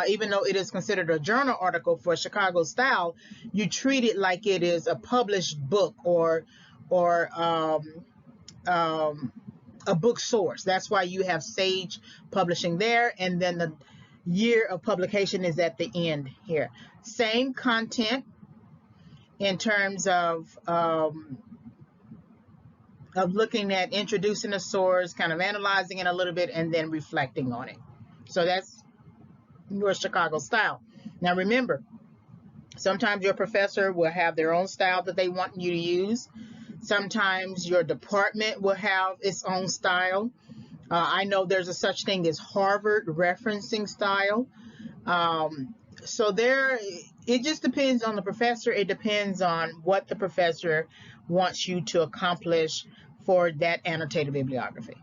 even though it is considered a journal article for Chicago style, you treat it like it is a published book or a book source. That's why you have Sage Publishing there, and then the year of publication is at the end here. Same content in terms of looking at introducing a source, kind of analyzing it a little bit, and then reflecting on it. So that's your Chicago style. Now remember, sometimes your professor will have their own style that they want you to use. Sometimes your department will have its own style. I know there's a such thing as Harvard referencing style. So it just depends on the professor. It depends on what the professor wants you to accomplish for that annotated bibliography.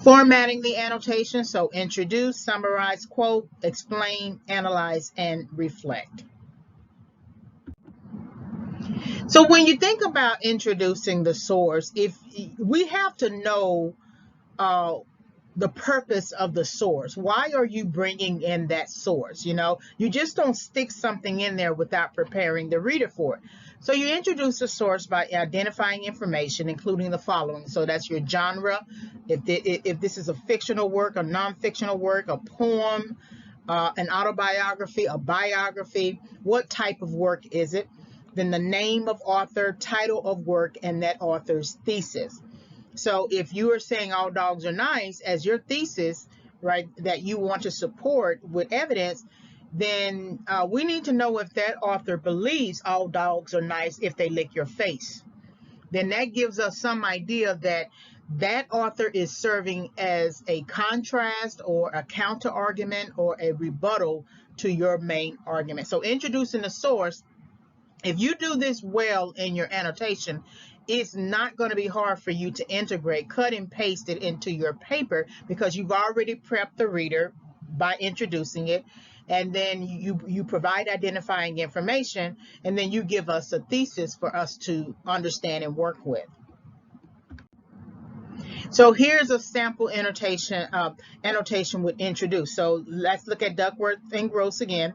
Formatting the annotation, so introduce, summarize, quote, explain, analyze, and reflect. So when you think about introducing the source, if we have to know the purpose of the source. Why are you bringing in that source? You just don't stick something in there without preparing the reader for it. So you introduce the source by identifying information, including the following. So that's your genre. If this is a fictional work, a non-fictional work, a poem, an autobiography, a biography, what type of work is it? Then the name of author, title of work, and that author's thesis. So if you are saying all dogs are nice as your thesis, right, that you want to support with evidence, then we need to know if that author believes all dogs are nice if they lick your face. Then that gives us some idea that that author is serving as a contrast or a counter argument or a rebuttal to your main argument. So introducing the source, if you do this well in your annotation, it's not going to be hard for you to integrate, cut and paste it into your paper because you've already prepped the reader by introducing it, and then you provide identifying information, and then you give us a thesis for us to understand and work with. So here's a sample annotation with introduce. So let's look at Duckworth and Gross again.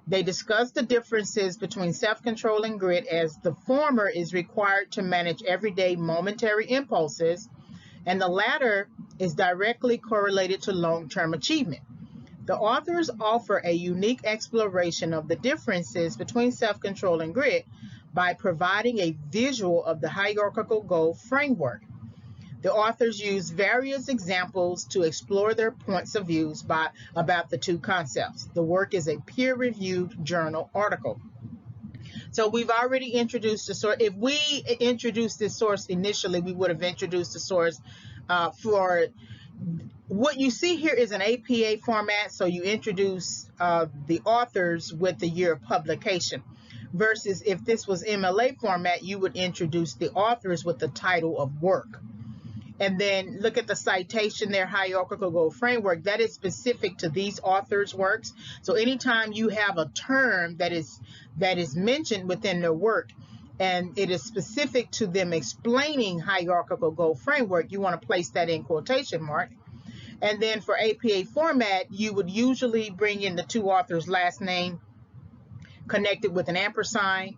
They discuss the differences between self-control and grit, as the former is required to manage everyday momentary impulses, and the latter is directly correlated to long-term achievement. The authors offer a unique exploration of the differences between self-control and grit by providing a visual of the hierarchical goal framework. The authors use various examples to explore their points of views about the two concepts. The work is a peer-reviewed journal article. So we've already introduced the source. If we introduced this source initially, we would have introduced the source for what you see here is an APA format. So you introduce the authors with the year of publication. Versus if this was MLA format, you would introduce the authors with the title of work. And then look at the citation there, hierarchical goal framework. That is specific to these authors' works. So anytime you have a term that is mentioned within their work, and it is specific to them explaining hierarchical goal framework, you want to place that in quotation mark. And then for APA format, you would usually bring in the two authors' last name connected with an ampersand,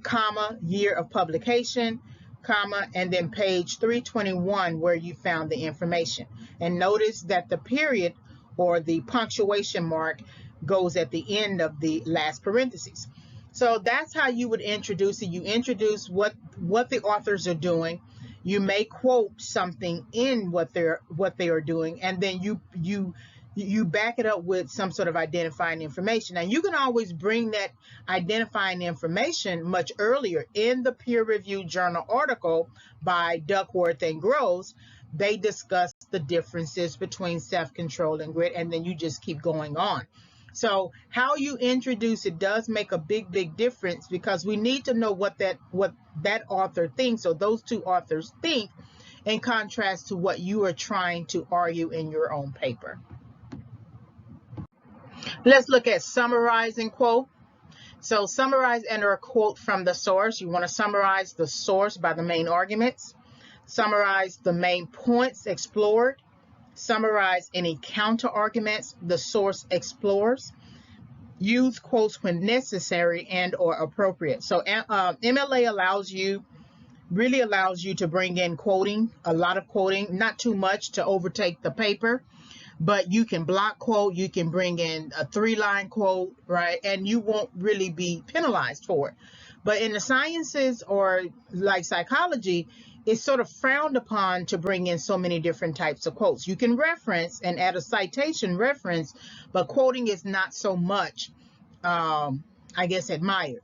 comma, year of publication, comma, and then page 321 where you found the information. And notice that the period or the punctuation mark goes at the end of the last parentheses. So that's how you would introduce it. You introduce what the authors are doing. You may quote something in what they are doing, and then you you back it up with some sort of identifying information. Now, you can always bring that identifying information much earlier in the peer-reviewed journal article by Duckworth and Groves. They discuss the differences between self-control and grit, and then you just keep going on. So how you introduce it does make a big difference, because we need to know what that author thinks, or those two authors think, in contrast to what you are trying to argue in your own paper. Let's look at summarizing quote. So summarize and or quote from the source. You want to summarize the source by the main arguments. Summarize the main points explored. Summarize any counter arguments the source explores. Use quotes when necessary and or appropriate. So MLA really allows you to bring in quoting, a lot of quoting, not too much to overtake the paper, but you can block quote, you can bring in a 3-line quote, right? And you won't really be penalized for it. But in the sciences, or like psychology, it's sort of frowned upon to bring in so many different types of quotes. You can reference and add a citation reference, but quoting is not so much, I guess, admired.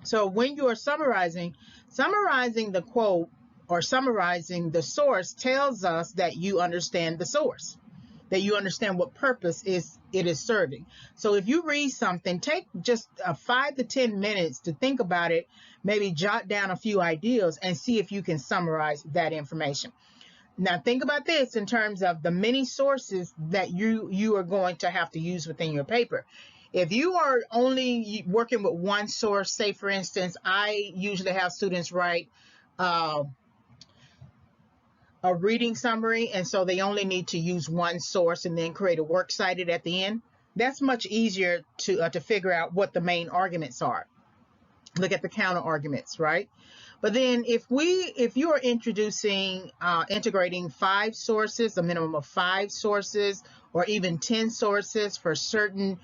So when you are summarizing the quote or summarizing the source tells us that you understand the source, that you understand what purpose it is serving. So if you read something, take just 5 to 10 minutes to think about it, maybe jot down a few ideas and see if you can summarize that information. Now think about this in terms of the many sources that you are going to have to use within your paper. If you are only working with one source, say for instance, I usually have students write a reading summary, and so they only need to use one source and then create a works cited at the end. That's much easier to figure out what the main arguments are. Look at the counter arguments, right? But then if you are integrating 5 sources, a minimum of 5 sources, or even 10 sources for certain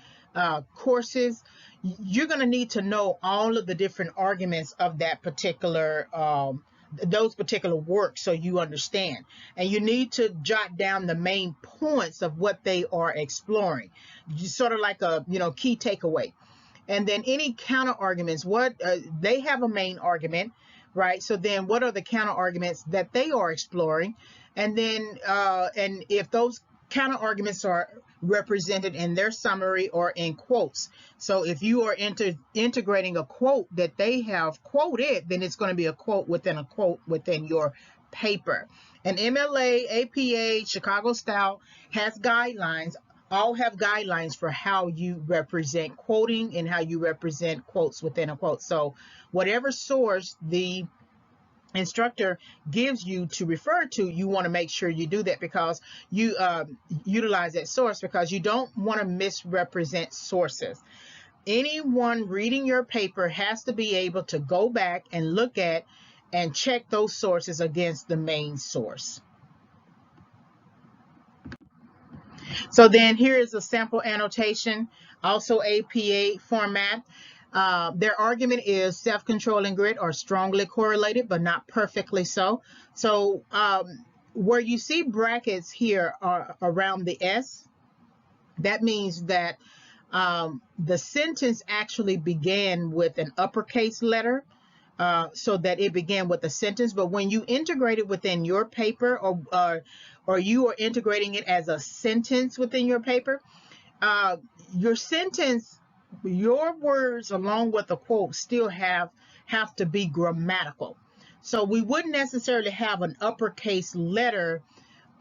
courses, you're going to need to know all of the different arguments of that particular those particular works, so you understand, and you need to jot down the main points of what they are exploring, sort of like a key takeaway. And then any counter arguments, what they have a main argument, right? So then what are the counter arguments that they are exploring? And then and if those counter arguments are represented in their summary or in quotes. So if you are integrating a quote that they have quoted, then it's going to be a quote within your paper. And MLA, APA, Chicago Style has guidelines, all have guidelines for how you represent quoting and how you represent quotes within a quote. So whatever source the instructor gives you to refer to, you want to make sure you do that, because you utilize that source, because you don't want to misrepresent sources. Anyone reading your paper has to be able to go back and look at and check those sources against the main source. So then here is a sample annotation, also APA format. Their argument is self-control and grit are strongly correlated, but not perfectly so. So where you see brackets here are around the S, that means that the sentence actually began with an uppercase letter, so that it began with a sentence. But when you integrate it within your paper, or you are integrating it as a sentence within your paper, your sentence, your words along with the quote still have to be grammatical. So we wouldn't necessarily have an uppercase letter,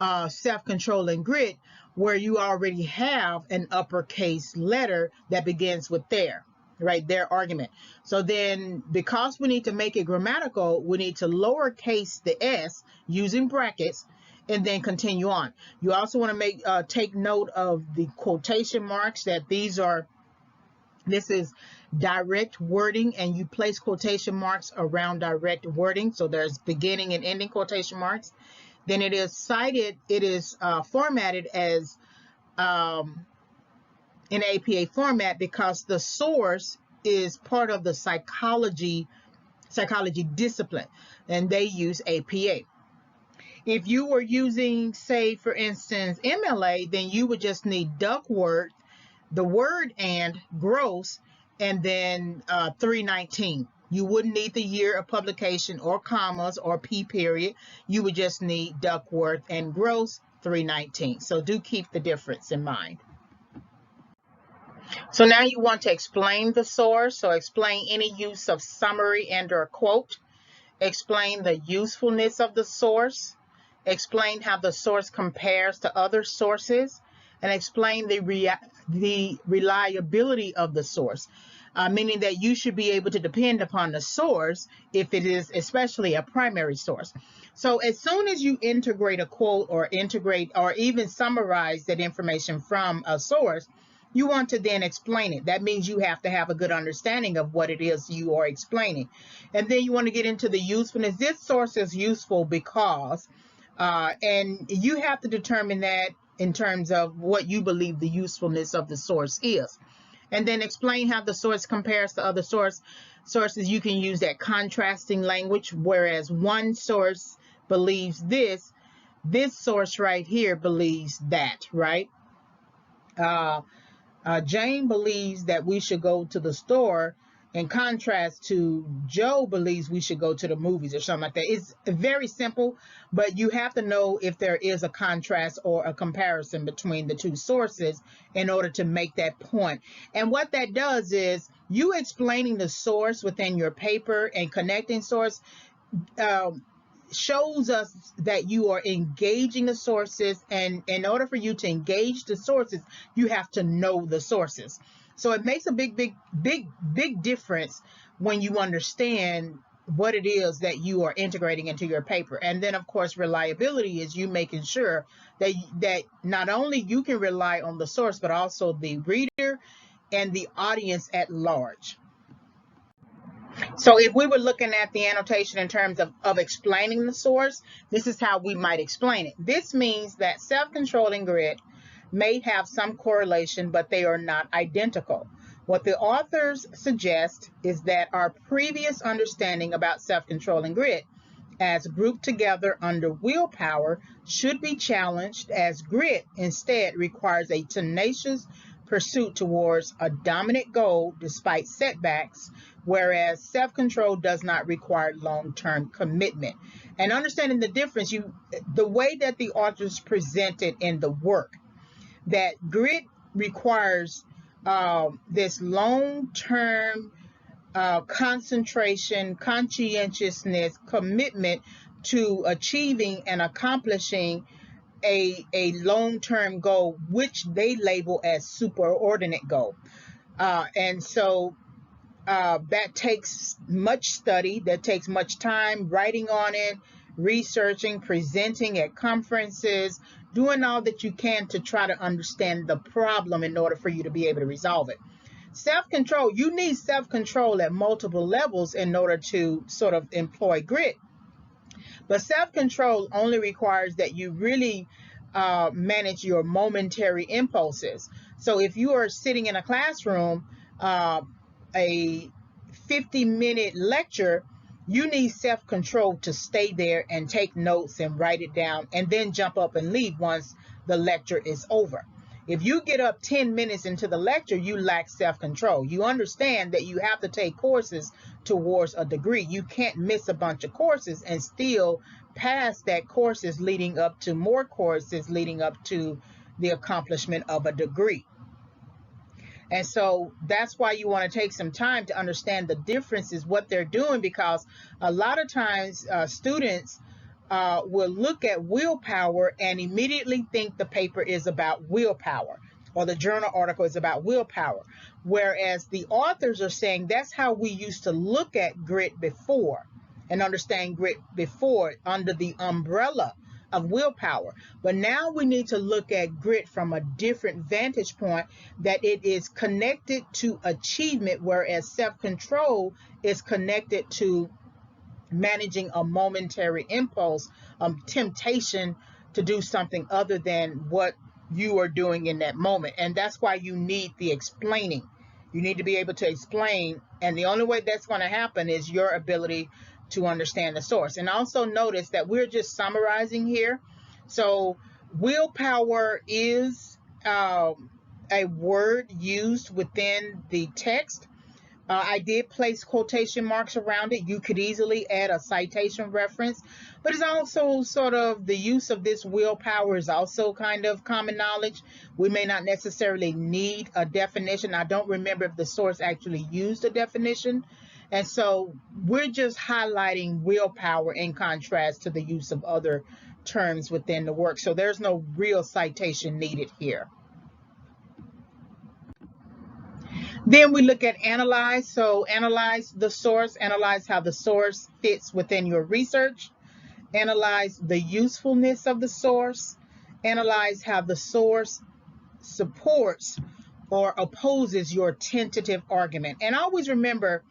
self-control and grit, where you already have an uppercase letter that begins with their argument. So then, because we need to make it grammatical, we need to lowercase the s using brackets and then continue on. You also want to take note of the quotation marks, that this is direct wording, and you place quotation marks around direct wording. So there's beginning and ending quotation marks. Then it is cited, it is formatted as in APA format, because the source is part of the psychology discipline, and they use APA. If you were using, say, for instance, MLA, then you would just need Duckworth, the word and gross, and then 319. You wouldn't need the year of publication or commas or P period. You would just need Duckworth and gross 319. So do keep the difference in mind. So now you want to explain the source. So explain any use of summary and or quote. Explain the usefulness of the source. Explain how the source compares to other sources, and explain the reliability of the source, meaning that you should be able to depend upon the source if it is especially a primary source. So as soon as you integrate a quote or integrate or even summarize that information from a source, you want to then explain it. That means you have to have a good understanding of what it is you are explaining. And then you want to get into the usefulness. This source is useful because, and you have to determine that in terms of what you believe the usefulness of the source is. And then explain how the source compares to other sources. You can use that contrasting language, whereas one source believes this source right here believes that, right? Jane believes that we should go to the store, in contrast to Joe believes we should go to the movies or something like that. It's very simple, but you have to know if there is a contrast or a comparison between the two sources in order to make that point. And what that does is you explaining the source within your paper and connecting source shows us that you are engaging the sources, and in order for you to engage the sources, you have to know the sources. So it makes a big difference when you understand what it is that you are integrating into your paper. And then of course reliability is you making sure that not only you can rely on the source, but also the reader and the audience at large. So if we were looking at the annotation in terms of explaining the source, this is how we might explain it. This means that self-control and grit may have some correlation, but they are not identical. What the authors suggest is that our previous understanding about self-control and grit as grouped together under willpower should be challenged, as grit instead requires a tenacious pursuit towards a dominant goal despite setbacks, whereas self-control does not require long-term commitment. And understanding the difference, the way that the authors present it in the work, that grit requires this long-term concentration, conscientiousness, commitment to achieving and accomplishing a long-term goal, which they label as superordinate goal. And so that takes much study, that takes much time writing on it, researching, presenting at conferences, doing all that you can to try to understand the problem in order for you to be able to resolve it. Self-control, you need self-control at multiple levels in order to sort of employ grit. But self-control only requires that you really manage your momentary impulses. So if you are sitting in a classroom, a 50-minute lecture, you need self-control to stay there and take notes and write it down and then jump up and leave once the lecture is over. If you get up 10 minutes into the lecture, you lack self-control. You understand that you have to take courses towards a degree. You can't miss a bunch of courses and still pass that courses leading up to more courses leading up to the accomplishment of a degree. And so that's why you want to take some time to understand the differences, what they're doing, because a lot of times students will look at willpower and immediately think the paper is about willpower or the journal article is about willpower. Whereas the authors are saying that's how we used to look at grit before and understand grit before under the umbrella of willpower. But now we need to look at grit from a different vantage point, that it is connected to achievement, whereas self-control is connected to managing a momentary impulse, temptation to do something other than what you are doing in that moment. And that's why you need the explaining. You need to be able to explain, and the only way that's going to happen is your ability to understand the source. And also notice that we're just summarizing here. So willpower is a word used within the text. I did place quotation marks around it. You could easily add a citation reference, but it's also sort of the use of this willpower is also kind of common knowledge. We may not necessarily need a definition. I don't remember if the source actually used a definition. And so we're just highlighting willpower in contrast to the use of other terms within the work. So there's no real citation needed here. Then we look at analyze. So analyze the source, analyze how the source fits within your research, analyze the usefulness of the source, analyze how the source supports or opposes your tentative argument. And always remember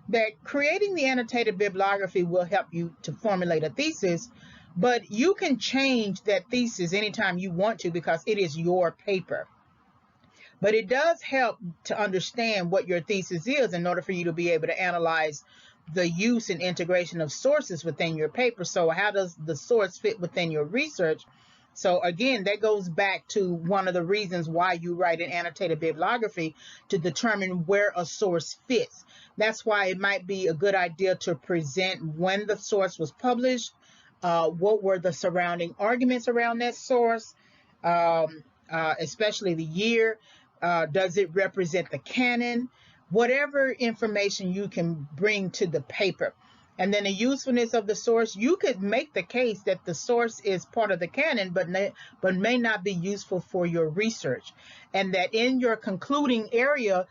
that creating the annotated bibliography will help you to formulate a thesis, but you can change that thesis anytime you want to because it is your paper. But it does help to understand what your thesis is in order for you to be able to analyze the use and integration of sources within your paper. So how does the source fit within your research? So again, that goes back to one of the reasons why you write an annotated bibliography, to determine where a source fits. That's why it might be a good idea to present when the source was published, what were the surrounding arguments around that source, especially the year. Does it represent the canon? Whatever information you can bring to the paper. And then the usefulness of the source, you could make the case that the source is part of the canon, but may not be useful for your research. And that in your concluding area,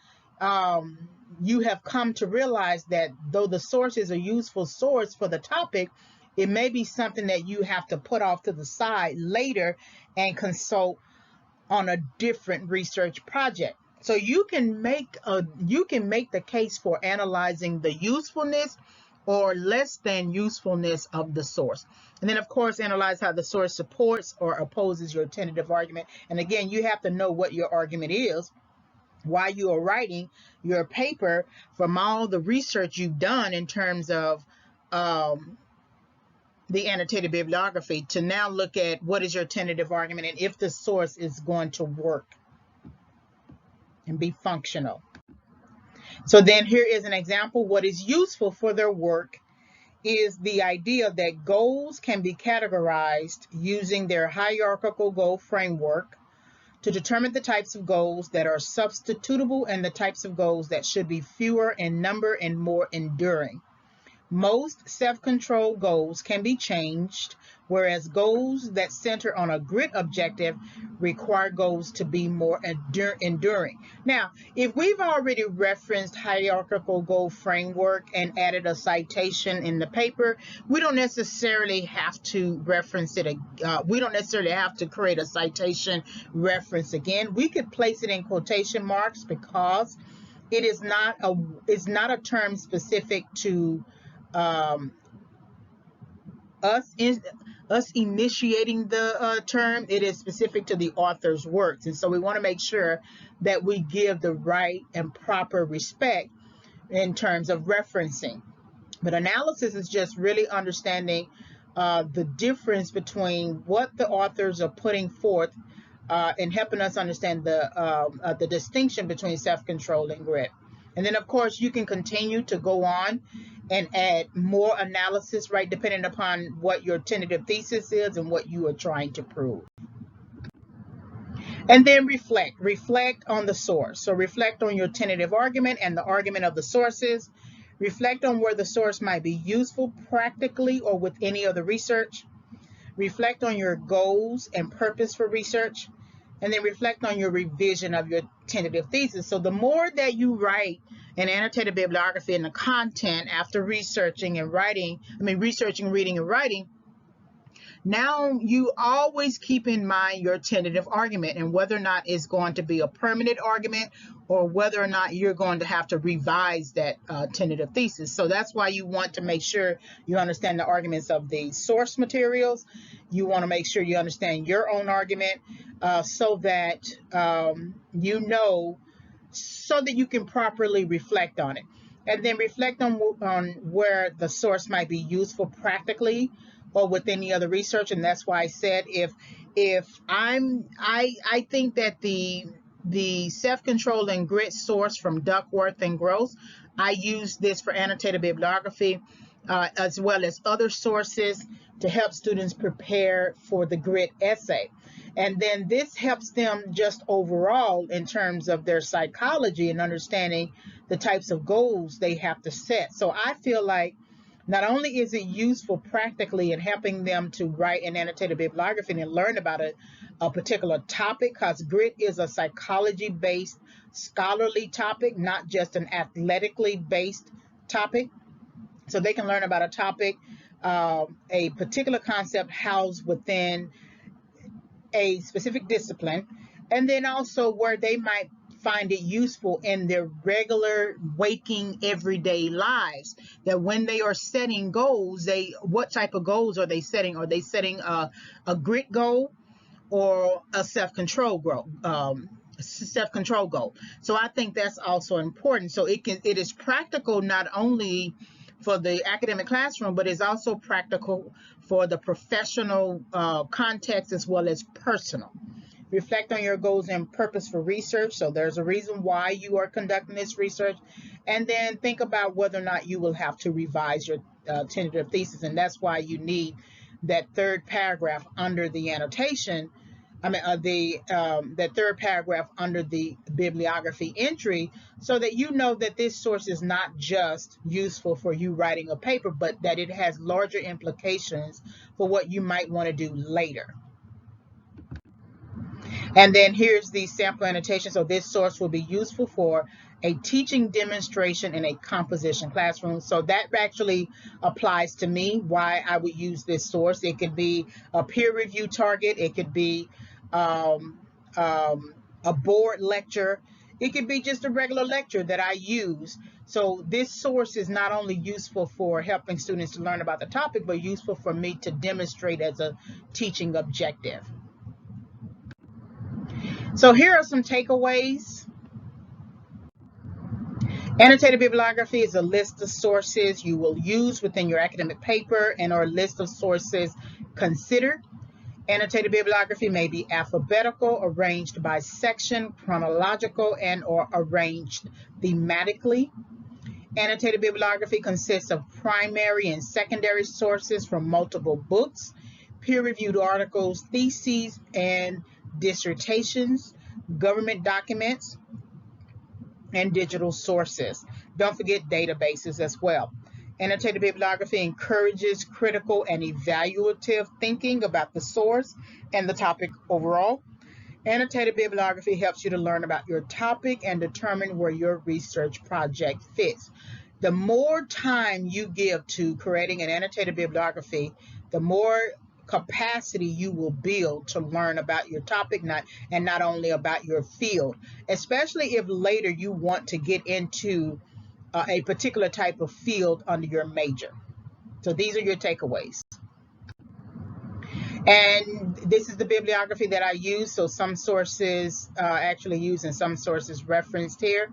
you have come to realize that though the source is a useful source for the topic, it may be something that you have to put off to the side later and consult on a different research project. So you can make the case for analyzing the usefulness or less than usefulness of the source. And then of course analyze how the source supports or opposes your tentative argument. And again, you have to know what your argument is while you are writing your paper from all the research you've done in terms of the annotated bibliography, to now look at what is your tentative argument and if the source is going to work and be functional. So then here is an example. What is useful for their work is the idea that goals can be categorized using their hierarchical goal framework to determine the types of goals that are substitutable and the types of goals that should be fewer in number and more enduring. Most self-controlled goals can be changed, whereas goals that center on a grit objective require goals to be more enduring. Now, if we've already referenced hierarchical goal framework and added a citation in the paper, we don't necessarily have to reference it. We don't necessarily have to create a citation reference again. We could place it in quotation marks because it is not a term specific to us initiating the term. It is specific to the author's works, and so we want to make sure that we give the right and proper respect in terms of referencing. But analysis is just really understanding the difference between what the authors are putting forth and helping us understand the distinction between self-control and grit. And then of course you can continue to go on and add more analysis, right, depending upon what your tentative thesis is and what you are trying to prove. And then reflect on the source. So reflect on your tentative argument and the argument of the sources. Reflect on where the source might be useful practically or with any other research. Reflect on your goals and purpose for research. And then reflect on your revision of your tentative thesis. So the more that you write an annotated bibliography and the content after researching, reading, and writing, now you always keep in mind your tentative argument and whether or not it's going to be a permanent argument or whether or not you're going to have to revise that tentative thesis. So that's why you want to make sure you understand the arguments of the source materials. You want to make sure you understand your own argument so that you can properly reflect on it. And then reflect on where the source might be useful practically or with any other research. And that's why I said I think that the self-control and grit source from Duckworth and Gross, I use this for annotated bibliography, as well as other sources to help students prepare for the grit essay. And then this helps them just overall in terms of their psychology and understanding the types of goals they have to set. So I feel like not only is it useful practically in helping them to write an annotated bibliography and learn about a particular topic, because grit is a psychology-based, scholarly topic, not just an athletically based topic. So they can learn about a topic, a particular concept housed within a specific discipline, and then also where they might find it useful in their regular waking everyday lives, that when they are setting goals, what type of goals are they setting? Are they setting a grit goal or a self-control goal? Self-control goal. So I think that's also important. So it is practical not only for the academic classroom, but it's also practical for the professional context as well as personal. Reflect on your goals and purpose for research. So there's a reason why you are conducting this research. And then think about whether or not you will have to revise your tentative thesis. And that's why you need that third paragraph under the annotation. That third paragraph under the bibliography entry, so that you know that this source is not just useful for you writing a paper, but that it has larger implications for what you might want to do later. And then here's the sample annotation. So this source will be useful for a teaching demonstration in a composition classroom. So that actually applies to me, why I would use this source. It could be a peer review target. It could be a board lecture. It could be just a regular lecture that I use. So this source is not only useful for helping students to learn about the topic, but useful for me to demonstrate as a teaching objective. So here are some takeaways. Annotated bibliography is a list of sources you will use within your academic paper and or a list of sources considered. Annotated bibliography may be alphabetical, arranged by section, chronological, and or arranged thematically. Annotated bibliography consists of primary and secondary sources from multiple books, peer-reviewed articles, theses, and dissertations, government documents, and digital sources. Don't forget databases as well. Annotated bibliography encourages critical and evaluative thinking about the source and the topic overall. Annotated bibliography helps you to learn about your topic and determine where your research project fits. The more time you give to creating an annotated bibliography, the more capacity you will build to learn about your topic, not only about your field, especially if later you want to get into a particular type of field under your major. So these are your takeaways. And this is the bibliography that I use. So some sources actually used and some sources referenced here.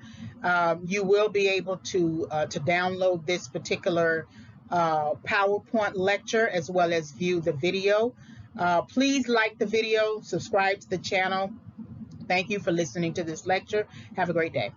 You will be able to download this particular PowerPoint lecture as well as view the video. Please like the video, subscribe to the channel. Thank you for listening to this lecture. Have a great day.